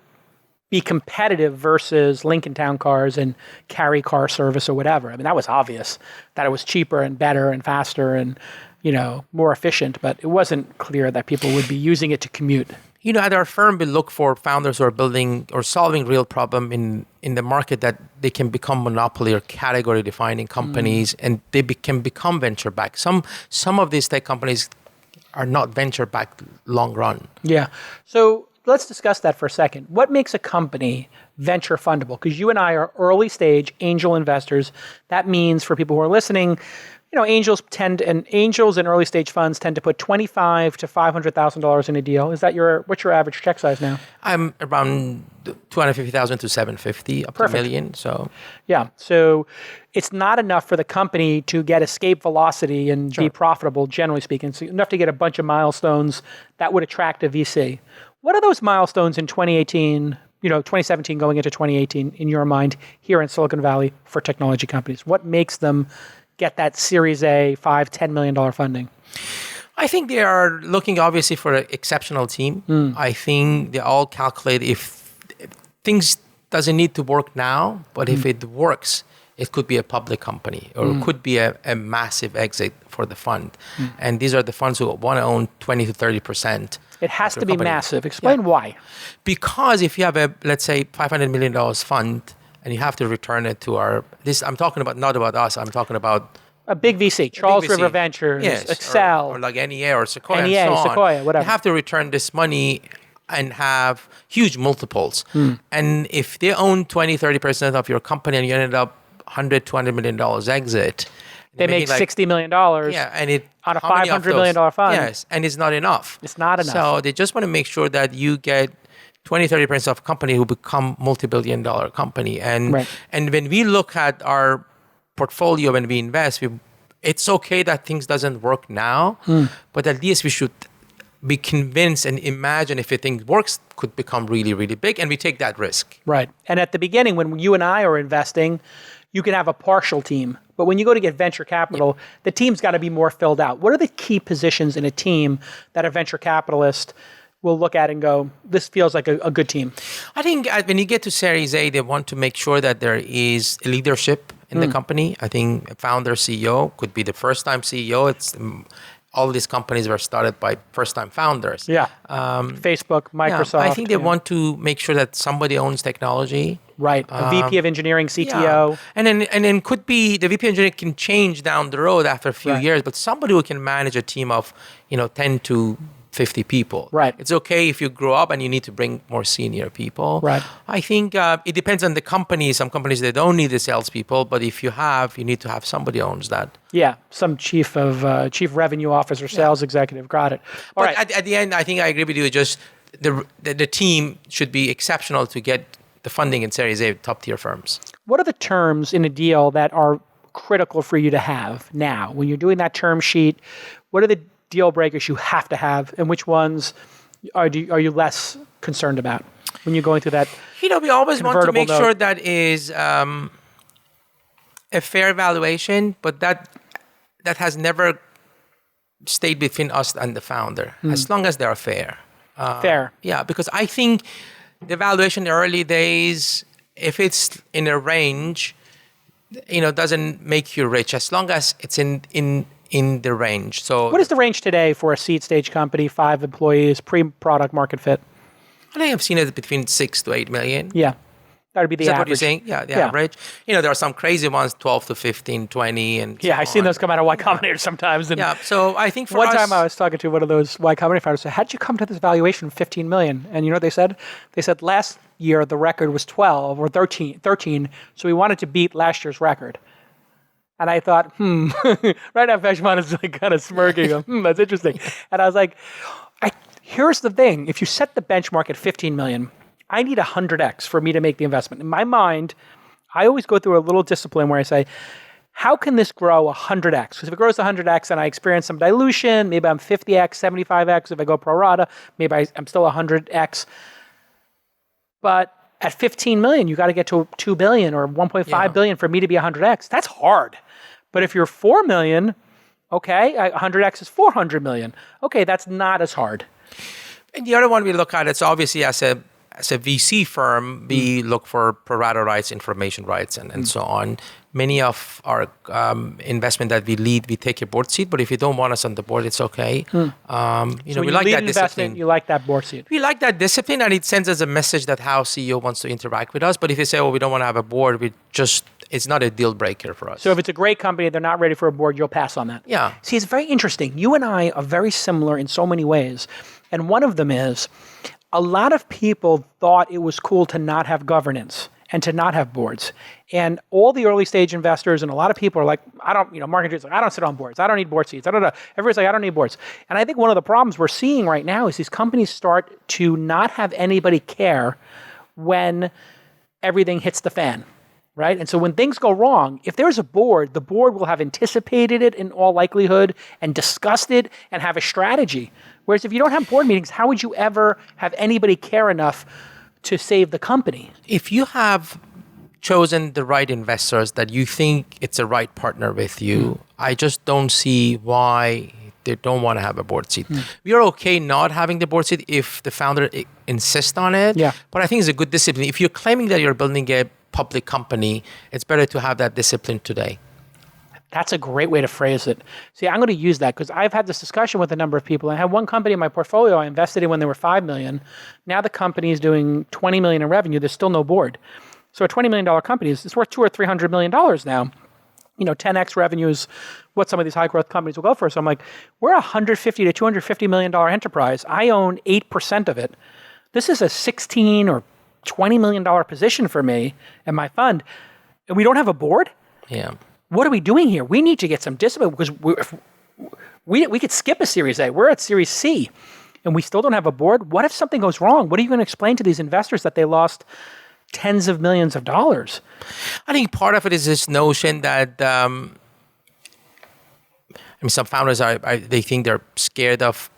be competitive versus Lincoln Town Cars and Carry car service or whatever. That was obvious that it was cheaper and better and faster and, more efficient, but it wasn't clear that people would be using it to commute. At our firm, we look for founders who are building or solving real problem in the market that they can become monopoly or category defining companies and they can become venture backed. Some of these tech companies are not venture backed long run. Yeah. So let's discuss that for a second. What makes a company venture fundable? Because you and I are early stage angel investors. That means for people who are listening, angels and early stage funds tend to put $25,000 to $500,000 in a deal. What's your average check size now? I'm around 250,000 to 750 up Perfect. to $1 million. So yeah, so it's not enough for the company to get escape velocity and be profitable, generally speaking. So enough to get a bunch of milestones that would attract a VC. What are those milestones in 2018? 2017 going into 2018 in your mind here in Silicon Valley for technology companies? What makes them get that Series A, $5-10 million funding? I think they are looking obviously for an exceptional team. I think they all calculate if things doesn't need to work now, but if it works, it could be a public company or it could be a massive exit for the fund. And these are the funds who want to own 20 to 30%. It has to be massive. Explain why. Because if you have let's say $500 million fund, and you have to return it to I'm talking about, not about us, I'm talking about a big VC, Charles River Ventures, Excel. Or like NEA or Sequoia NEA, and so on. Sequoia, whatever. You have to return this money and have huge multiples. And if they own 20, 30% of your company and you ended up $100, $200 million exit, they make $60 million on a $500 million fund. Yes, and it's not enough. It's not enough. So they just want to make sure that you get 20, 30% of company who become multi-billion dollar company. And when we look at our portfolio, when we invest, it's okay that things doesn't work now, but at least we should be convinced and imagine if a thing works, could become really, really big, and we take that risk. Right. And at the beginning, when you and I are investing, you can have a partial team. But when you go to get venture capital, the team's got to be more filled out. What are the key positions in a team that a venture capitalist will look at and go, this feels like a good team? I think when you get to Series A, they want to make sure that there is leadership in the company. I think a founder CEO could be the first-time CEO. All these companies were started by first-time founders. Yeah. Facebook, Microsoft. I think they want to make sure that somebody owns technology. Right. A VP of engineering, CTO. Yeah. And then could be the VP of engineering can change down the road after a few years, but somebody who can manage a team of 10 to 50 people. Right. It's okay if you grow up and you need to bring more senior people. Right. I think it depends on the company. Some companies, they don't need the salespeople, but if you need to have somebody owns that. Yeah, some chief revenue officer, sales executive. Got it. All right. At the end, I think I agree with you. Just the team should be exceptional to get the funding in Series A top tier firms. What are the terms in a deal that are critical for you to have now? When you're doing that term sheet, what are the deal breakers you have to have, and which ones are you less concerned about when you're going through that? We always want to make note? sure that is a fair valuation, but that has never stayed between us and the founder, as long as they are fair. Fair. Yeah, because I think the valuation in the early days, if it's in a range, doesn't make you rich, as long as it's in the range. So what is the range today for a seed stage company, 5 employees, pre-product market fit? I think I've seen it between 6 to 8 million. Yeah. That would be the Is that average. what you're saying? Yeah, the average. There are some crazy ones, 12 to 15, 20. And yeah, I've seen those come out of Y Combinator sometimes. And so I think for one us... time I was talking to one of those Y Combinator founders, said, how'd you come to this valuation of 15 million? And you know what they said? They said last year the record was 12 or 13, so we wanted to beat last year's record. And I thought, right now Pejman is like kind of smirking, that's interesting. And I was like, here's the thing. If you set the benchmark at 15 million, I need 100x for me to make the investment. In my mind, I always go through a little discipline where I say, how can this grow 100x? Because if it grows 100x and I experience some dilution, maybe I'm 50x, 75x. If I go pro rata, maybe I'm still 100x. But at 15 million, you got to get to 2 billion or 1.5 billion for me to be 100x. That's hard. But if you're 4 million, okay, 100x is 400 million. Okay, that's not as hard. And the other one we look at, it's obviously as a VC firm, we look for pro rata rights, information rights, and so on. Many of our investment that we lead, we take a board seat, but if you don't want us on the board, it's okay. So we like that discipline. You like that board seat. We like that discipline, and it sends us a message that how CEO wants to interact with us. But if you say, we don't want to have a board, it's not a deal breaker for us. So if it's a great company, they're not ready for a board, you'll pass on that. Yeah. See, it's very interesting. You and I are very similar in so many ways. And one of them is, a lot of people thought it was cool to not have governance and to not have boards. And all the early stage investors and a lot of people are like, I don't, Mark like, I don't sit on boards. I don't need board seats. I don't know. Everybody's like, I don't need boards. And I think one of the problems we're seeing right now is these companies start to not have anybody care when everything hits the fan, right? And so when things go wrong, if there's a board, the board will have anticipated it in all likelihood and discussed it and have a strategy. Whereas if you don't have board meetings, how would you ever have anybody care enough to save the company? If you have chosen the right investors that you think it's a right partner with you, I just don't see why they don't want to have a board seat. We are okay not having the board seat if the founder insists on it. Yeah. But I think it's a good discipline. If you're claiming that you're building a public company, it's better to have that discipline today. That's a great way to phrase it. See, I'm going to use that because I've had this discussion with a number of people. I had one company in my portfolio I invested in when they were $5 million. Now the company is doing $20 million in revenue. There's still no board. So a $20 million company is worth $200 or $300 million now. 10x revenue is what some of these high growth companies will go for. So I'm like, we're a $150 to $250 million enterprise. I own 8% of it. This is a $16 or $20 million position for me and my fund. And we don't have a board? Yeah. What are we doing here? We need to get some discipline because we could skip a Series A. We're at Series C and we still don't have a board. What if something goes wrong? What are you going to explain to these investors that they lost tens of millions of dollars? I think part of it is this notion that some founders they think they're scared of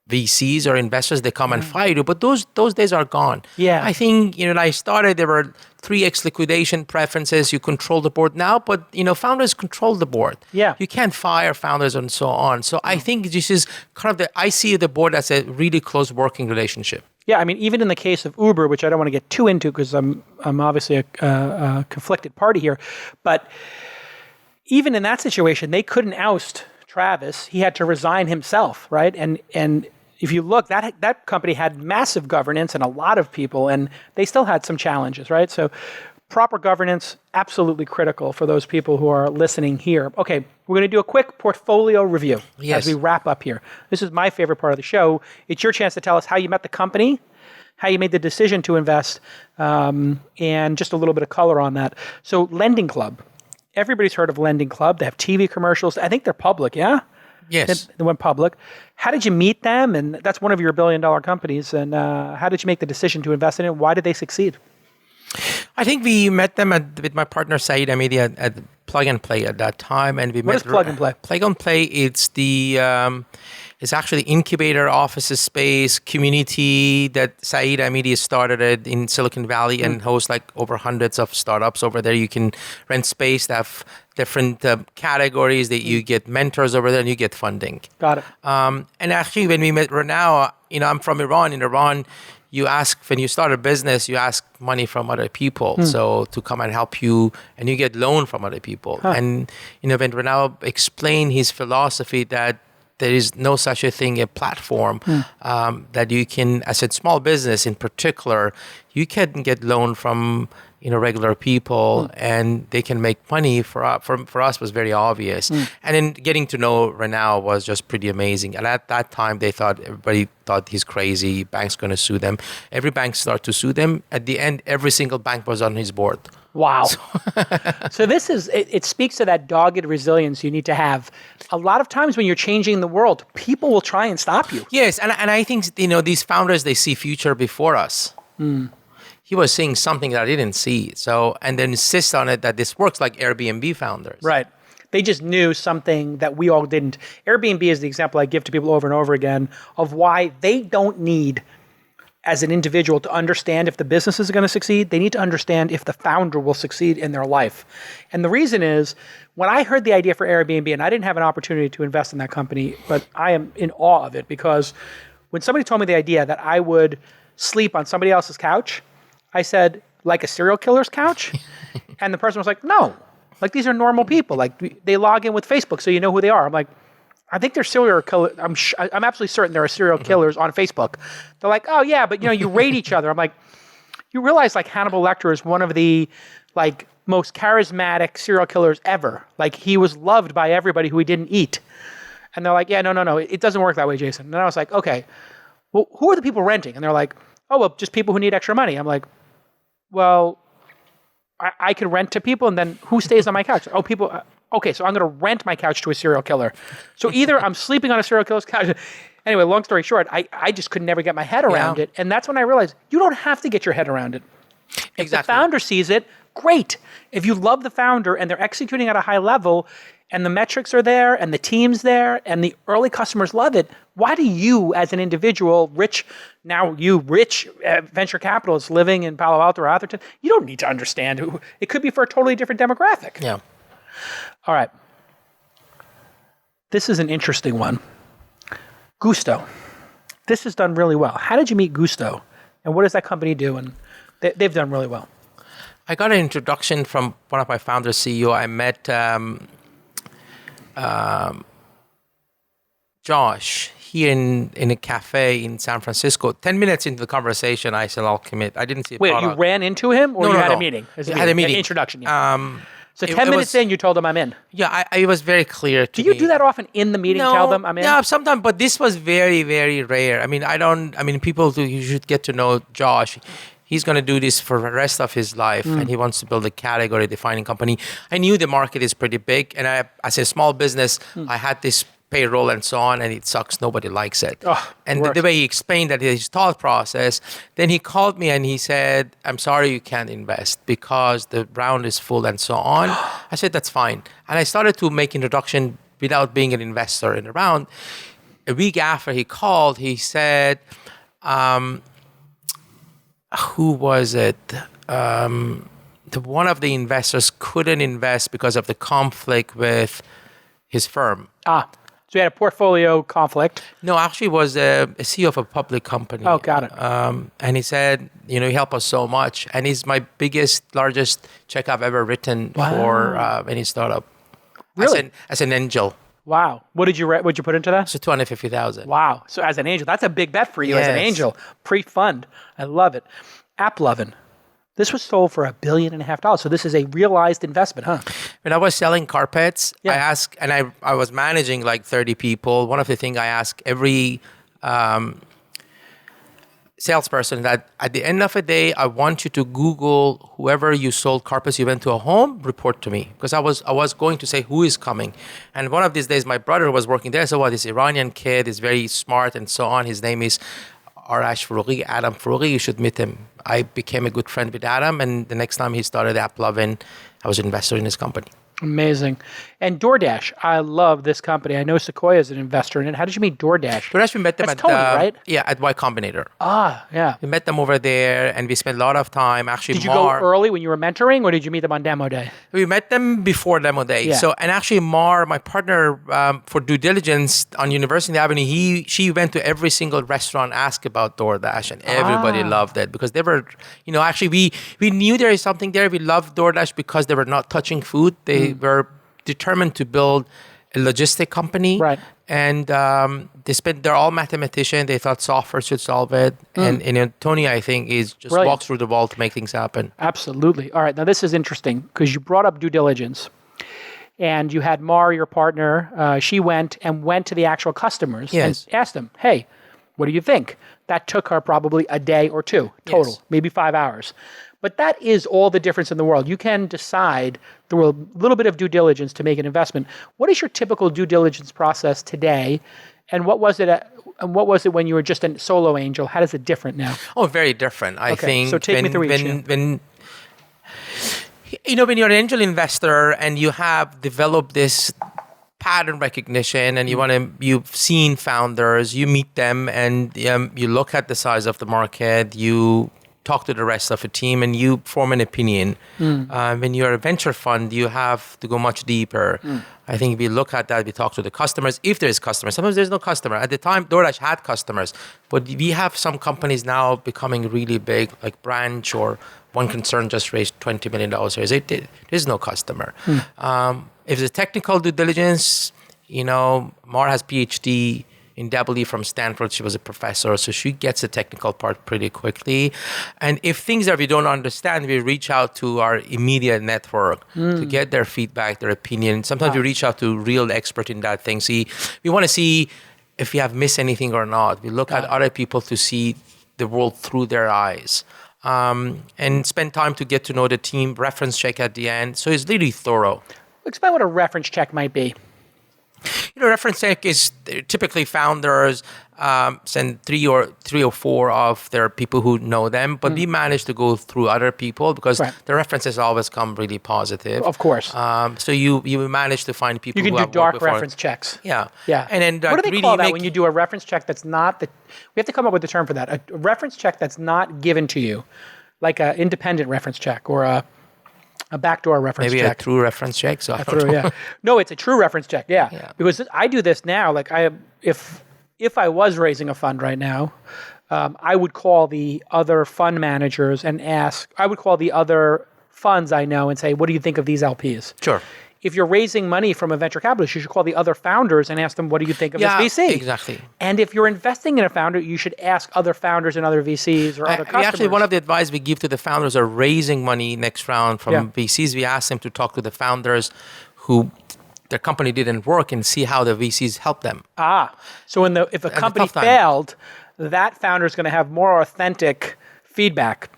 VCs or investors. They come and fire you, but those days are gone. Yeah. I think when I started, there were 3x liquidation preferences. You control the board now, but founders control the board. Yeah. You can't fire founders and so on. So I think this is kind of I see the board as a really close working relationship. Yeah, I mean, even in the case of Uber, which I don't want to get too into because I'm obviously a conflicted party here, but even in that situation, they couldn't oust Travis. He had to resign himself, right? And if you look, that company had massive governance and a lot of people, and they still had some challenges, right? So proper governance, absolutely critical for those people who are listening here. Okay, we're going to do a quick portfolio review as we wrap up here. This is my favorite part of the show. It's your chance to tell us how you met the company, how you made the decision to invest, and just a little bit of color on that. So Lending Club. Everybody's heard of Lending Club. They have TV commercials. I think they're public, yeah? Yes. They went public. How did you meet them? And that's one of your billion-dollar companies. And how did you make the decision to invest in it? Why did they succeed? I think we met them with my partner Saeed Amidi at Plug and Play at that time, and we met. What is Plug and Play? Plug and Play, it's it's actually incubator office space community that Saeed Amidi started it in Silicon Valley and hosts like over hundreds of startups over there. You can rent space to have different categories that you get mentors over there and you get funding. Got it. And actually, when we met Renaud, I'm from Iran. In Iran, you ask, when you start a business, you ask money from other people. So to come and help you, and you get loan from other people. And, when Renaud explained his philosophy that there is no such a thing, a platform that you can, as a small business in particular, you can get loan from regular people and they can make money for us was very obvious. And then getting to know Renaud was just pretty amazing. And at that time, everybody thought he's crazy. Bank's going to sue them. Every bank started to sue them. At the end, every single bank was on his board. Wow. So this is, it speaks to that dogged resilience you need to have. A lot of times when you're changing the world, people will try and stop you. Yes. And I think, these founders, they see future before us. He was seeing something that I didn't see. So, and then insist on it that this works, like Airbnb founders. Right. They just knew something that we all didn't. Airbnb is the example I give to people over and over again of why they don't need, as an individual, to understand if the business is going to succeed. They need to understand if the founder will succeed in their life. And the reason is, when I heard the idea for Airbnb, and I didn't have an opportunity to invest in that company, but I am in awe of it, because when somebody told me the idea that I would sleep on somebody else's couch, I said, like a serial killer's couch? And the person was like, no, like these are normal people. Like they log in with Facebook, so you know who they are. I'm like, I think they're serial killers. I'm absolutely certain there are serial killers on Facebook. They're like, oh yeah, but you rate each other. I'm like, you realize like Hannibal Lecter is one of the like most charismatic serial killers ever. Like he was loved by everybody who he didn't eat. And they're like, yeah, no, it doesn't work that way, Jason. And I was like, okay, well, who are the people renting? And they're like, oh, well, just people who need extra money. I'm like, well, I could rent to people, and then who stays on my couch? Oh, people. Okay, so I'm going to rent my couch to a serial killer. So either I'm sleeping on a serial killer's couch. Anyway, long story short, I just could never get my head around it. And that's when I realized you don't have to get your head around it. If the founder sees it, great. If you love the founder and they're executing at a high level and the metrics are there and the team's there and the early customers love it, why do you as an individual, rich venture capitalist living in Palo Alto or Atherton, you don't need to understand who, it could be for a totally different demographic. Yeah. All right. This is an interesting one. Gusto. This has done really well. How did you meet Gusto? And what does that company do? And they've done really well. I got an introduction from one of my founders, CEO. I met Josh here in a cafe in San Francisco. 10 minutes into the conversation, I said, I'll commit. I didn't see a Wait, product. You ran into him or No, you no, had no. a meeting? I had a meeting. An introduction. Yeah. So 10 minutes in, you told him I'm in. Yeah, it was very clear to me. Do you do that often in the meeting, tell them I'm in? Yeah, sometimes, but this was very, very rare. People you should get to know Josh. He's going to do this for the rest of his life, and he wants to build a category-defining company. I knew the market is pretty big, and as a small business, I had this payroll and so on, and it sucks. Nobody likes it. And the way he explained that his thought process, then he called me and he said, I'm sorry you can't invest because the round is full and so on. I said, that's fine. And I started to make introduction without being an investor in the round. A week after he called, he said, who was it? One of the investors couldn't invest because of the conflict with his firm. So you had a portfolio conflict. No, actually, it was a CEO of a public company. Oh, got it. And he said, you help us so much. And he's my largest check I've ever written for any startup. Really? As an angel. Wow. What'd you put into that? So $250,000. Wow. So as an angel, that's a big bet for you as an angel. Pre-fund. I love it. Lovin. This was sold for $1.5 billion. So this is a realized investment, huh? When I was selling carpets, I asked, and I was managing like 30 people. One of the things I ask every salesperson that at the end of the day, I want you to Google whoever you sold carpets, you went to a home, report to me. Because I was going to say who is coming. And one of these days, my brother was working there. So this Iranian kid is very smart and so on. His name is Arash Froughi, Adam Froughi. You should meet him. I became a good friend with Adam. And the next time he started Lovin, I was an investor in his company. Amazing. And DoorDash, I love this company. I know Sequoia is an investor in it. How did you meet DoorDash? DoorDash, we met them That's Tony, right? Yeah, at Y Combinator. Yeah. We met them over there, and we spent a lot of time. Actually, did you go early when you were mentoring, or did you meet them on demo day? We met them before demo day. Yeah. So, and actually, my partner for due diligence on University Avenue, she went to every single restaurant, asked about DoorDash, and everybody loved it because they were, actually, we knew there is something there. We loved DoorDash because they were not touching food. They were determined to build a logistic company. Right. And they're all mathematicians. They thought software should solve it. And Tony, I think, walks through the wall to make things happen. Absolutely. All right. Now, this is interesting because you brought up due diligence. And you had Mar, your partner, she went to the actual customers and asked them, hey, what do you think? That took her probably a day or two total, maybe 5 hours. But that is all the difference in the world. You can decide through a little bit of due diligence to make an investment. What is your typical due diligence process today? And what was it when you were just a solo angel? How does it different now? Oh, very different. I think. So take me through each. When you're an angel investor and you have developed this pattern recognition and you've seen founders, you meet them and you look at the size of the market, you talk to the rest of the team and you form an opinion. When you're a venture fund, you have to go much deeper. I think we look at that, we talk to the customers, if there's customers. Sometimes there's no customer. At the time, DoorDash had customers, but we have some companies now becoming really big, like Branch, or one concern just raised $20 million. There's no customer. If it's technical due diligence, Mar has PhD in double from Stanford. She was a professor, so she gets the technical part pretty quickly. And if things that we don't understand, we reach out to our immediate network to get their feedback, their opinion. Sometimes we reach out to real expert in that thing. We want to see if we have missed anything or not. We look at other people to see the world through their eyes. And spend time to get to know the team, reference check at the end. So it's really thorough. Explain what a reference check might be. Reference check is typically founders send three or four of their people who know them, but we manage to go through other people because the references always come really positive. Of course. So you manage to find people you can who do have dark worked before. reference checks. Yeah. Yeah. And then what do they really call that when you do a reference check that's not the? We have to come up with a term for that. A reference check that's not given to you, like an independent reference check or a backdoor reference check. Maybe a true reference check. So No, it's a true reference check. Yeah. Because I do this now. Like if I was raising a fund right now, I would call the other fund managers and ask. I would call the other funds I know and say, "What do you think of these LPs?" Sure. If you're raising money from a venture capitalist, you should call the other founders and ask them, "What do you think of this VC?" Exactly. And if you're investing in a founder, you should ask other founders and other VCs or other customers. Actually, one of the advice we give to the founders are raising money next round from VCs. We ask them to talk to the founders who their company didn't work and see how the VCs help them. So if a company failed, that founder is going to have more authentic feedback.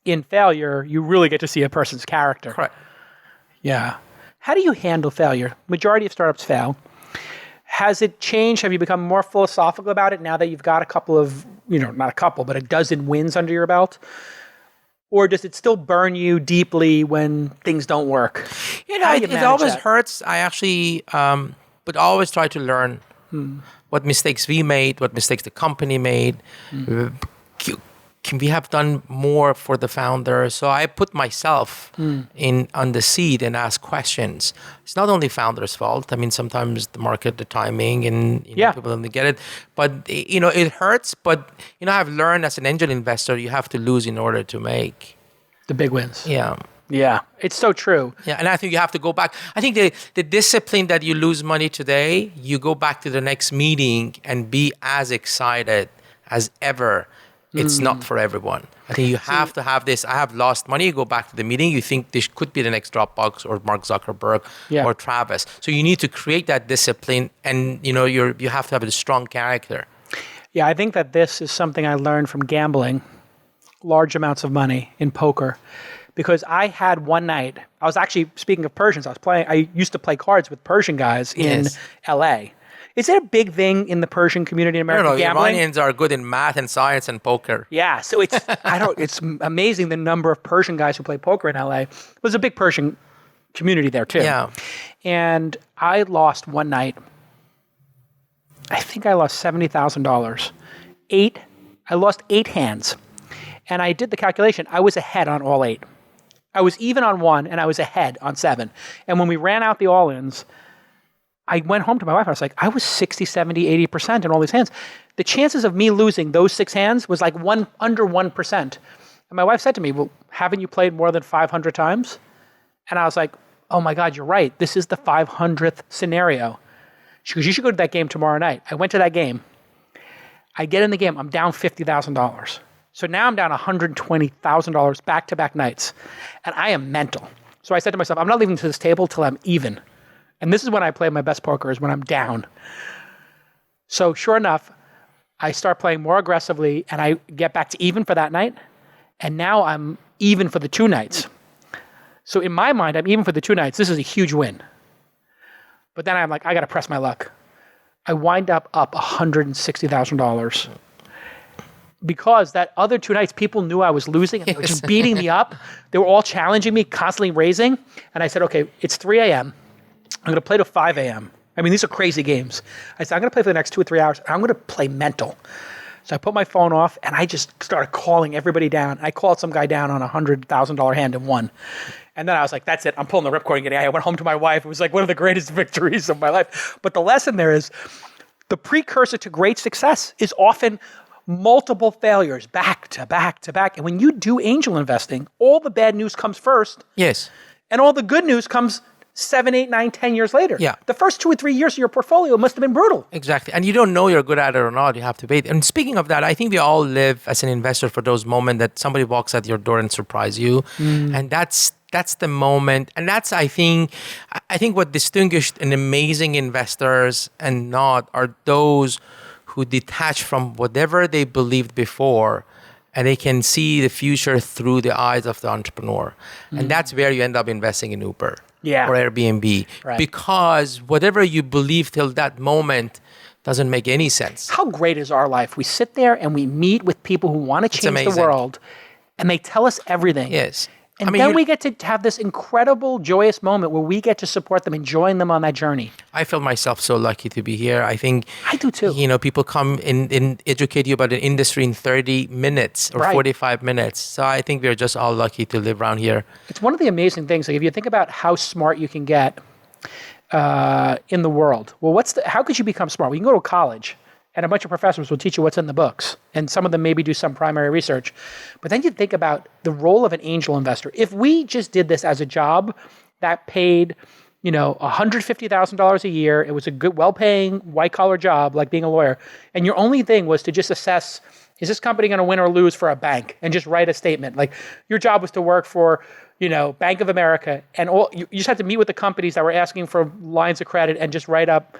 In failure, you really get to see a person's character. Correct. Yeah. How do you handle failure? Majority of startups fail. Has it changed? Have you become more philosophical about it now that you've got a couple of, not a couple, but a dozen wins under your belt? Or does it still burn you deeply when things don't work? It always hurts. I actually but always try to learn what mistakes we made, what mistakes the company made. Can we have done more for the founder? So I put myself on the seat and ask questions. It's not only founder's fault. I mean, sometimes the market, the timing, and people don't get it. But it hurts. But I've learned as an angel investor, you have to lose in order to make the big wins. Yeah, it's so true. Yeah, and I think you have to go back. I think the discipline that you lose money today, you go back to the next meeting and be as excited as ever. It's not for everyone. I think you have to have this. I have lost money. You go back to the meeting. You think this could be the next Dropbox or Mark Zuckerberg or Travis. So you need to create that discipline, and you have to have a strong character. Yeah, I think that this is something I learned from gambling large amounts of money in poker, because I had one night. I was actually, speaking of Persians, I used to play cards with Persian guys in LA. Is it a big thing in the Persian community in America? Gambling? Iranians are good in math and science and poker. Yeah, so it's it's amazing the number of Persian guys who play poker in LA. There's a big Persian community there too. Yeah. And I lost one night. I think I lost $70,000. I lost 8 hands. And I did the calculation. I was ahead on all 8. I was even on 1 and I was ahead on 7. And when we ran out the all-ins, I went home to my wife. I was like, I was 60, 70, 80% in all these hands. The chances of me losing those 6 hands was like under 1%. And my wife said to me, well, haven't you played more than 500 times? And I was like, oh my God, you're right. This is the 500th scenario. She goes, you should go to that game tomorrow night. I went to that game. I get in the game. I'm down $50,000. So now I'm down $120,000 back-to-back nights. And I am mental. So I said to myself, I'm not leaving to this table till I'm even. And this is when I play my best poker, is when I'm down. So sure enough, I start playing more aggressively and I get back to even for that night. And now I'm even for the 2 nights. So in my mind, I'm even for the 2 nights. This is a huge win. But then I'm like, I got to press my luck. I wind up $160,000. Because that other 2 nights, people knew I was losing and they were just beating me up. They were all challenging me, constantly raising. And I said, okay, it's 3 a.m. I'm going to play till 5 a.m. I mean, these are crazy games. I said, I'm going to play for the next 2 or 3 hours. And I'm going to play mental. So I put my phone off and I just started calling everybody down. I called some guy down on a $100,000 hand and won. And then I was like, that's it. I'm pulling the ripcord and getting out. I went home to my wife. It was like one of the greatest victories of my life. But the lesson there is the precursor to great success is often multiple failures back to back to back. And when you do angel investing, all the bad news comes first. Yes. And all the good news comes 7, 8, 9, 10 years later. Yeah. The first 2 or 3 years of your portfolio must have been brutal. Exactly. And you don't know you're good at it or not. You have to wait. And speaking of that, I think we all live as an investor for those moments that somebody walks at your door and surprise you. And that's that's the moment. And that's, I think what distinguished an amazing investors and not are those who detach from whatever they believed before, and they can see the future through the eyes of the entrepreneur. And that's where you end up investing in Uber or Airbnb. Right. Because whatever you believe till that moment doesn't make any sense. How great is our life? We sit there and we meet with people who want to change the world, and they tell us everything. Yes. And then we get to have this incredible, joyous moment where we get to support them and join them on that journey. I feel myself so lucky to be here. I think I do too. People come and educate you about an industry in 30 minutes or 45 minutes. So I think we're just all lucky to live around here. It's one of the amazing things. Like if you think about how smart you can get in the world, well, how could you become smart? Well, you can go to college, and a bunch of professors will teach you what's in the books. And some of them maybe do some primary research. But then you think about the role of an angel investor. If we just did this as a job that paid, $150,000 a year, it was a good, well-paying, white-collar job like being a lawyer, and your only thing was to just assess, is this company going to win or lose for a bank, and just write a statement. Like your job was to work for, Bank of America, and you just had to meet with the companies that were asking for lines of credit and just write up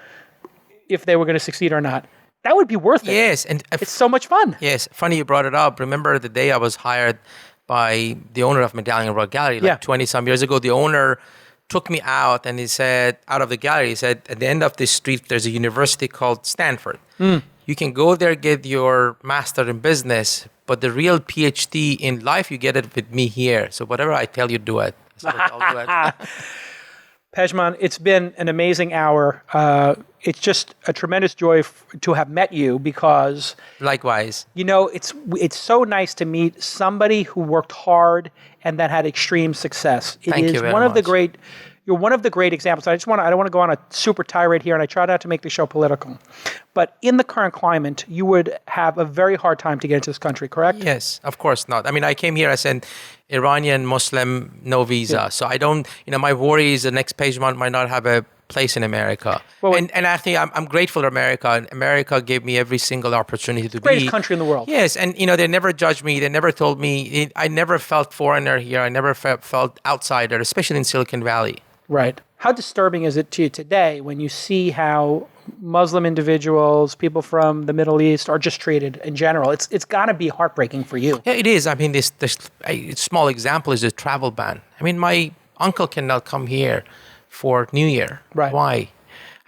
if they were going to succeed or not. That would be worth it. Yes. And it's so much fun. Yes. Funny you brought it up. Remember the day I was hired by the owner of Medallion Rock Gallery, 20 some years ago. The owner took me out and he said, out of the gallery, he said, at the end of this street, there's a university called Stanford. You can go there, get your master in business, but the real PhD in life, you get it with me here. So whatever I tell you, do it. So I'll do it. Pejman, it's been an amazing hour. It's just a tremendous joy to have met you because... Likewise. It's so nice to meet somebody who worked hard and that had extreme success. Thank you very much. You're one of the great examples. I don't want to go on a super tirade here, and I try not to make the show political. But in the current climate, you would have a very hard time to get into this country, correct? Yes, of course not. I mean, I came here as an Iranian Muslim, no visa. Yeah. So I don't, my worry is the next Pejman might not have a place in America. Well, and I think I'm grateful to America. And America gave me every single opportunity to be. Greatest country in the world. Yes, and they never judged me. They never told me. I never felt foreigner here. I never felt outsider, especially in Silicon Valley. Right. How disturbing is it to you today when you see how Muslim individuals, people from the Middle East are just treated in general? It's got to be heartbreaking for you. Yeah, it is. I mean, this a small example is the travel ban. I mean, my uncle cannot come here for New Year. Right. Why?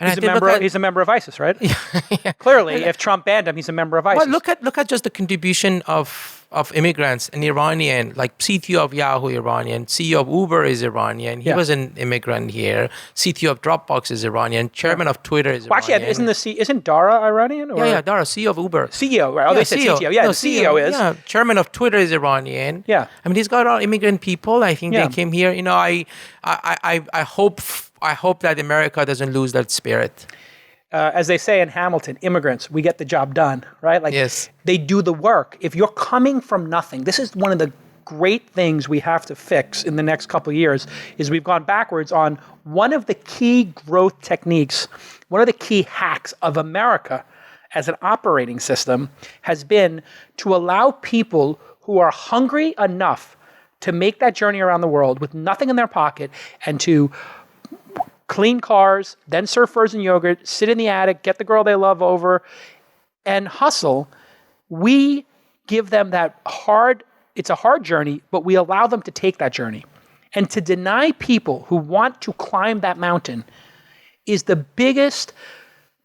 And he's a member of ISIS, right? Yeah. Clearly, if Trump banned him, he's a member of ISIS. Well, look at just the contribution of immigrants, an Iranian, like CTO of Yahoo Iranian, CEO of Uber is Iranian. He was an immigrant here. CTO of Dropbox is Iranian. Chairman of Twitter is Iranian. Actually, isn't Dara Iranian? Or? Yeah, Dara, CEO of Uber. CEO, right? Oh, they said CTO. Yeah, the CEO is. Yeah, Chairman of Twitter is Iranian. Yeah. I mean, he's got all immigrant people. I think they came here. I hope that America doesn't lose that spirit. As they say in Hamilton, immigrants, we get the job done, right? Like yes. They do the work. If you're coming from nothing, this is one of the great things we have to fix in the next couple of years, is we've gone backwards on one of the key growth techniques, one of the key hacks of America as an operating system has been to allow people who are hungry enough to make that journey around the world with nothing in their pocket and to clean cars, then serve frozen yogurt, sit in the attic, get the girl they love over, and hustle. We give them that it's a hard journey, but we allow them to take that journey. And to deny people who want to climb that mountain is the biggest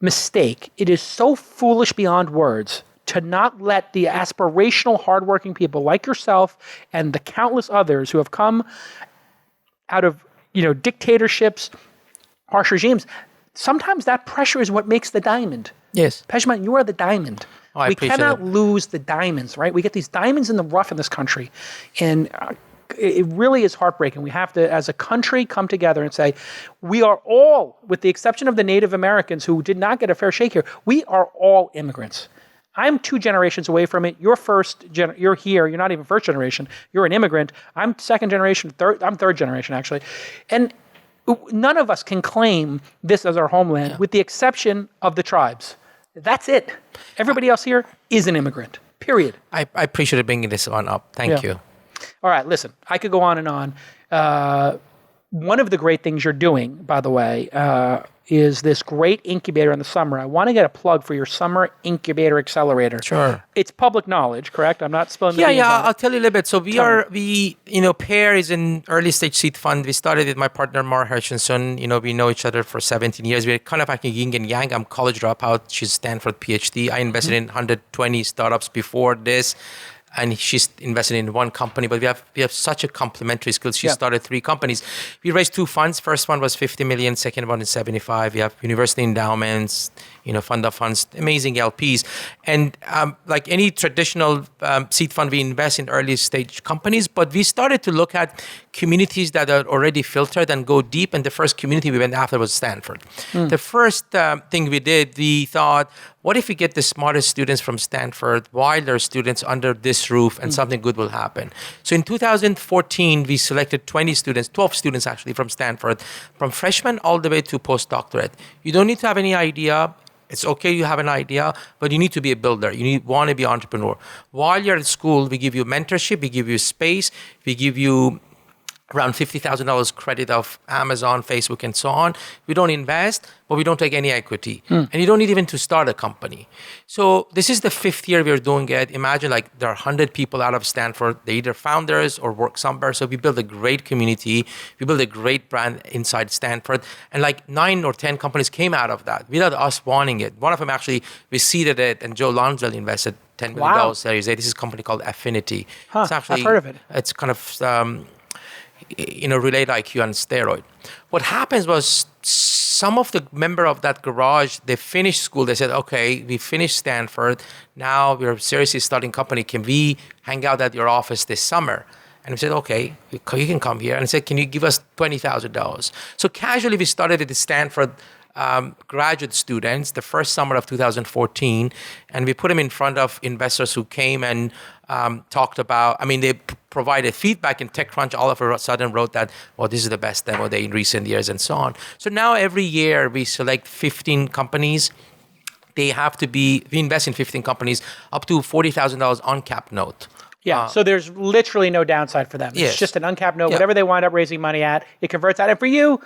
mistake. It is so foolish beyond words to not let the aspirational, hardworking people like yourself and the countless others who have come out of, dictatorships, harsh regimes, sometimes that pressure is what makes the diamond. Yes. Pejman, you are the diamond. We cannot lose the diamonds, right? We get these diamonds in the rough in this country. And it really is heartbreaking. We have to, as a country, come together and say, we are all, with the exception of the Native Americans who did not get a fair shake here, we are all immigrants. I'm 2 generations away from it. You're you're here. You're not even first generation. You're an immigrant. I'm second generation, I'm third generation, actually. And none of us can claim this as our homeland, with the exception of the tribes. That's it. Everybody else here is an immigrant, period. I appreciate bringing this one up. Thank you. All right, listen, I could go on and on. One of the great things you're doing, by the way, is this great incubator in the summer. I want to get a plug for your summer incubator accelerator. Sure. It's public knowledge, correct? I'm not spilling the beans. Yeah, on I'll it. tell you a little bit. So Pear is an early stage seed fund. We started with my partner, Mar Hershenson. We know each other for 17 years. We're kind of like a yin and yang. I'm college dropout. She's Stanford PhD. I invested in 120 startups before this. And she's invested in one company, but we have such a complementary skill. She started 3 companies. We raised 2 funds. First one was 50 million. Second one is 75. We have university endowments, fund of funds, amazing LPs. And like any traditional seed fund, we invest in early stage companies, but we started to look at communities that are already filtered and go deep. And the first community we went after was Stanford. The first thing we did, we thought, what if we get the smartest students from Stanford while they're students under this roof and something good will happen? So in 2014, we selected 12 students actually from Stanford, from freshman all the way to postdoctorate. You don't need to have any idea. It's okay you have an idea, but you need to be a builder. You want to be an entrepreneur. While you're at school, we give you mentorship, we give you space, we give you around $50,000 credit of Amazon, Facebook, and so on. We don't invest, but we don't take any equity. And you don't need even to start a company. So this is the 5th year we're doing it. Imagine like there are 100 people out of Stanford. They're either founders or work somewhere. So we build a great community. We build a great brand inside Stanford. And like 9 or 10 companies came out of that without us wanting it. One of them actually, we seeded it, and Joe Lonsdale invested $10 million Series A. This is a company called Affinity. It's actually, I've heard of it. It's kind of... relate IQ on steroid. What happens was some of the member of that garage, they finished school. They said, okay, we finished Stanford. Now we're seriously starting company. Can we hang out at your office this summer? And we said, okay, you can come here. And I said, can you give us $20,000? So casually we started at the Stanford graduate students the first summer of 2014, and we put them in front of investors who came and talked about, they provided feedback, and TechCrunch all of a sudden wrote that, well, this is the best demo day in recent years and so on. So now every year we select 15 companies. We invest in 15 companies up to $40,000 uncapped note. Yeah, so there's literally no downside for them. It's just an uncapped note, whatever they wind up raising money at, it converts out. And for you,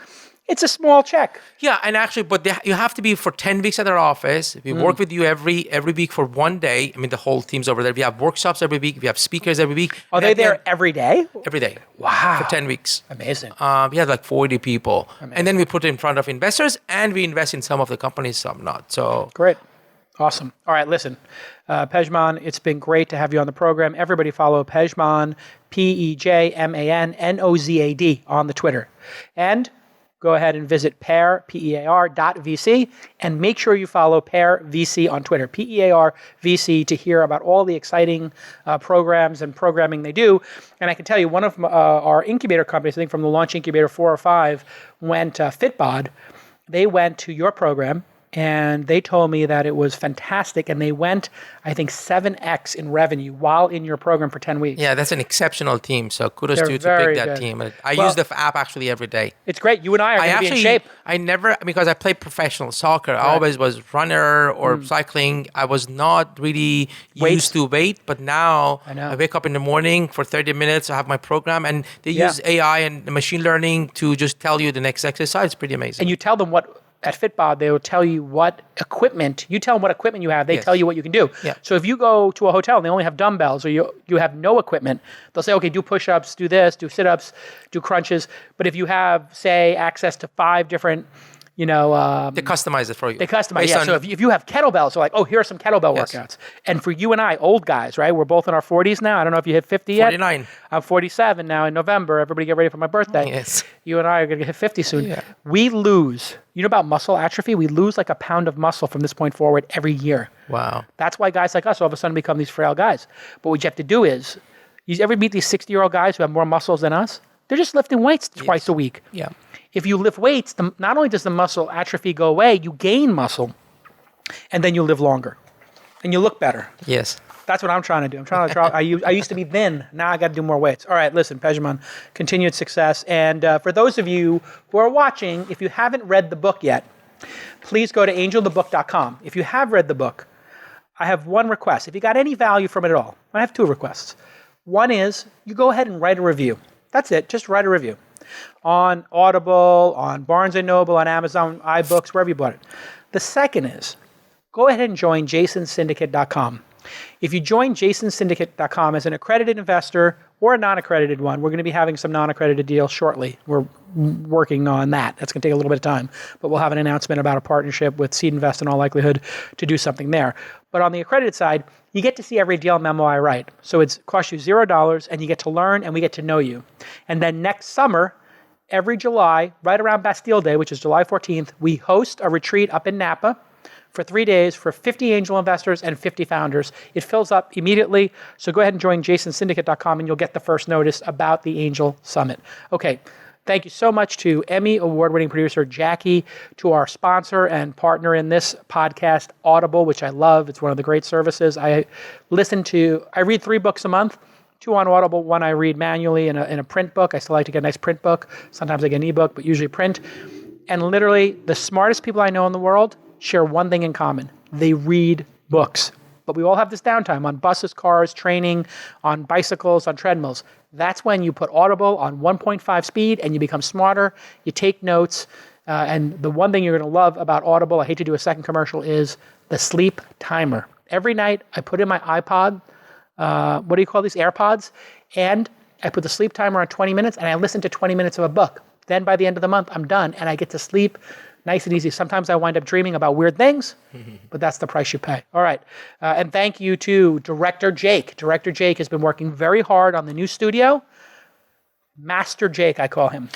it's a small check. Yeah, and actually, but you have to be for 10 weeks at our office. We work with you every week for 1 day. The whole team's over there. We have workshops every week. We have speakers every week. Are they there every day? Every day. Wow. For 10 weeks. Amazing. We had like 40 people. Amazing. And then we put it in front of investors, and we invest in some of the companies, some not. So great. Awesome. All right, listen. Pejman, it's been great to have you on the program. Everybody follow Pejman, Pejman, Nozad on the Twitter. And go ahead and visit Pear, PEAR.VC, and make sure you follow Pear VC on Twitter, PEAR VC, to hear about all the exciting programs and programming they do. And I can tell you, one of our incubator companies, I think from the launch incubator 4 or 5, went Fitbod. They went to your program, and they told me that it was fantastic, and they went, I think, 7x in revenue while in your program for 10 weeks. Yeah, that's an exceptional team. So kudos to you to pick that team. I use the app actually every day. It's great. You and I are going to be in shape. I never, because I played professional soccer. Right. I always was runner or cycling. I was not really used to weight, but now I wake up in the morning for 30 minutes. I have my program, and they use AI and machine learning to just tell you the next exercise. It's pretty amazing. And you tell them at Fitbod, they will tell you what equipment, you tell them what equipment you have, they tell you what you can do. Yeah. So if you go to a hotel and they only have dumbbells, or you have no equipment, they'll say, okay, do push-ups, do this, do sit-ups, do crunches. But if you have, say, access to 5 different, they customize it for you. They customize, So if you have kettlebells, they're like, oh, here are some kettlebell workouts. And for you and I, old guys, right? We're both in our 40s now. I don't know if you hit 50 yet. 49. I'm 47 now in November. Everybody get ready for my birthday. Yes. You and I are going to hit 50 soon. Yeah. We lose, about muscle atrophy? We lose like a pound of muscle from this point forward every year. Wow. That's why guys like us all of a sudden become these frail guys. But what you have to do is, you ever meet these 60-year-old guys who have more muscles than us? They're just lifting weights twice a week. Yeah. If you lift weights, not only does the muscle atrophy go away, you gain muscle, and then you live longer, and you look better. Yes. That's what I'm trying to do. I'm trying to draw. I used to be thin. Now I got to do more weights. All right, listen, Pejman, continued success. And for those of you who are watching, if you haven't read the book yet, please go to angelthebook.com. If you have read the book, I have one request. If you got any value from it at all, I have 2 requests. One is you go ahead and write a review. That's it. Just write a review on Audible, on Barnes & Noble, on Amazon, iBooks, wherever you bought it. The second is, go ahead and join jasonsyndicate.com. If you join jasonsyndicate.com as an accredited investor or a non-accredited one, we're going to be having some non-accredited deals shortly. We're working on that. That's going to take a little bit of time, but we'll have an announcement about a partnership with Seed Invest in all likelihood to do something there. But on the accredited side, you get to see every deal memo I write. So it costs you $0 and you get to learn and we get to know you. And then next summer, every July, right around Bastille Day, which is July 14th, we host a retreat up in Napa for 3 days for 50 angel investors and 50 founders. It fills up immediately. So go ahead and join jasonsyndicate.com and you'll get the first notice about the Angel Summit. Okay. Thank you so much to Emmy award-winning producer Jackie, to our sponsor and partner in this podcast, Audible, which I love. It's one of the great services. I read 3 books a month, 2 on Audible, 1 I read manually in a print book. I still like to get a nice print book. Sometimes I get an ebook, but usually print. And literally, the smartest people I know in the world share one thing in common. They read books. But we all have this downtime on buses, cars, training, on bicycles, on treadmills. That's when you put Audible on 1.5 speed and you become smarter. You take notes. And the one thing you're going to love about Audible, I hate to do a second commercial, is the sleep timer. Every night I put in my iPod, what do you call these, AirPods? And I put the sleep timer on 20 minutes and I listen to 20 minutes of a book. Then by the end of the month, I'm done and I get to sleep nice and easy. Sometimes I wind up dreaming about weird things, but that's the price you pay. All right. And thank you to Director Jake. Director Jake has been working very hard on the new studio. Master Jake, I call him.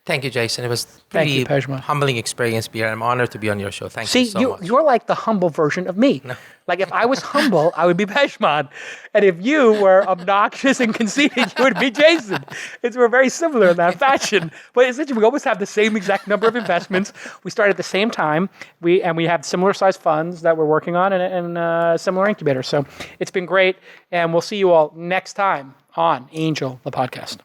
Thank you, Jason. It was pretty humbling experience, Pierre. I'm honored to be on your show. Thank you so much. See, you're like the humble version of me. No. Like if I was humble, I would be Pejman. And if you were obnoxious and conceited, you would be Jason. We're very similar in that fashion. But essentially, we almost have the same exact number of investments. We start at the same time. We have similar sized funds that we're working on and similar incubators. So it's been great. And we'll see you all next time on Angel, the podcast.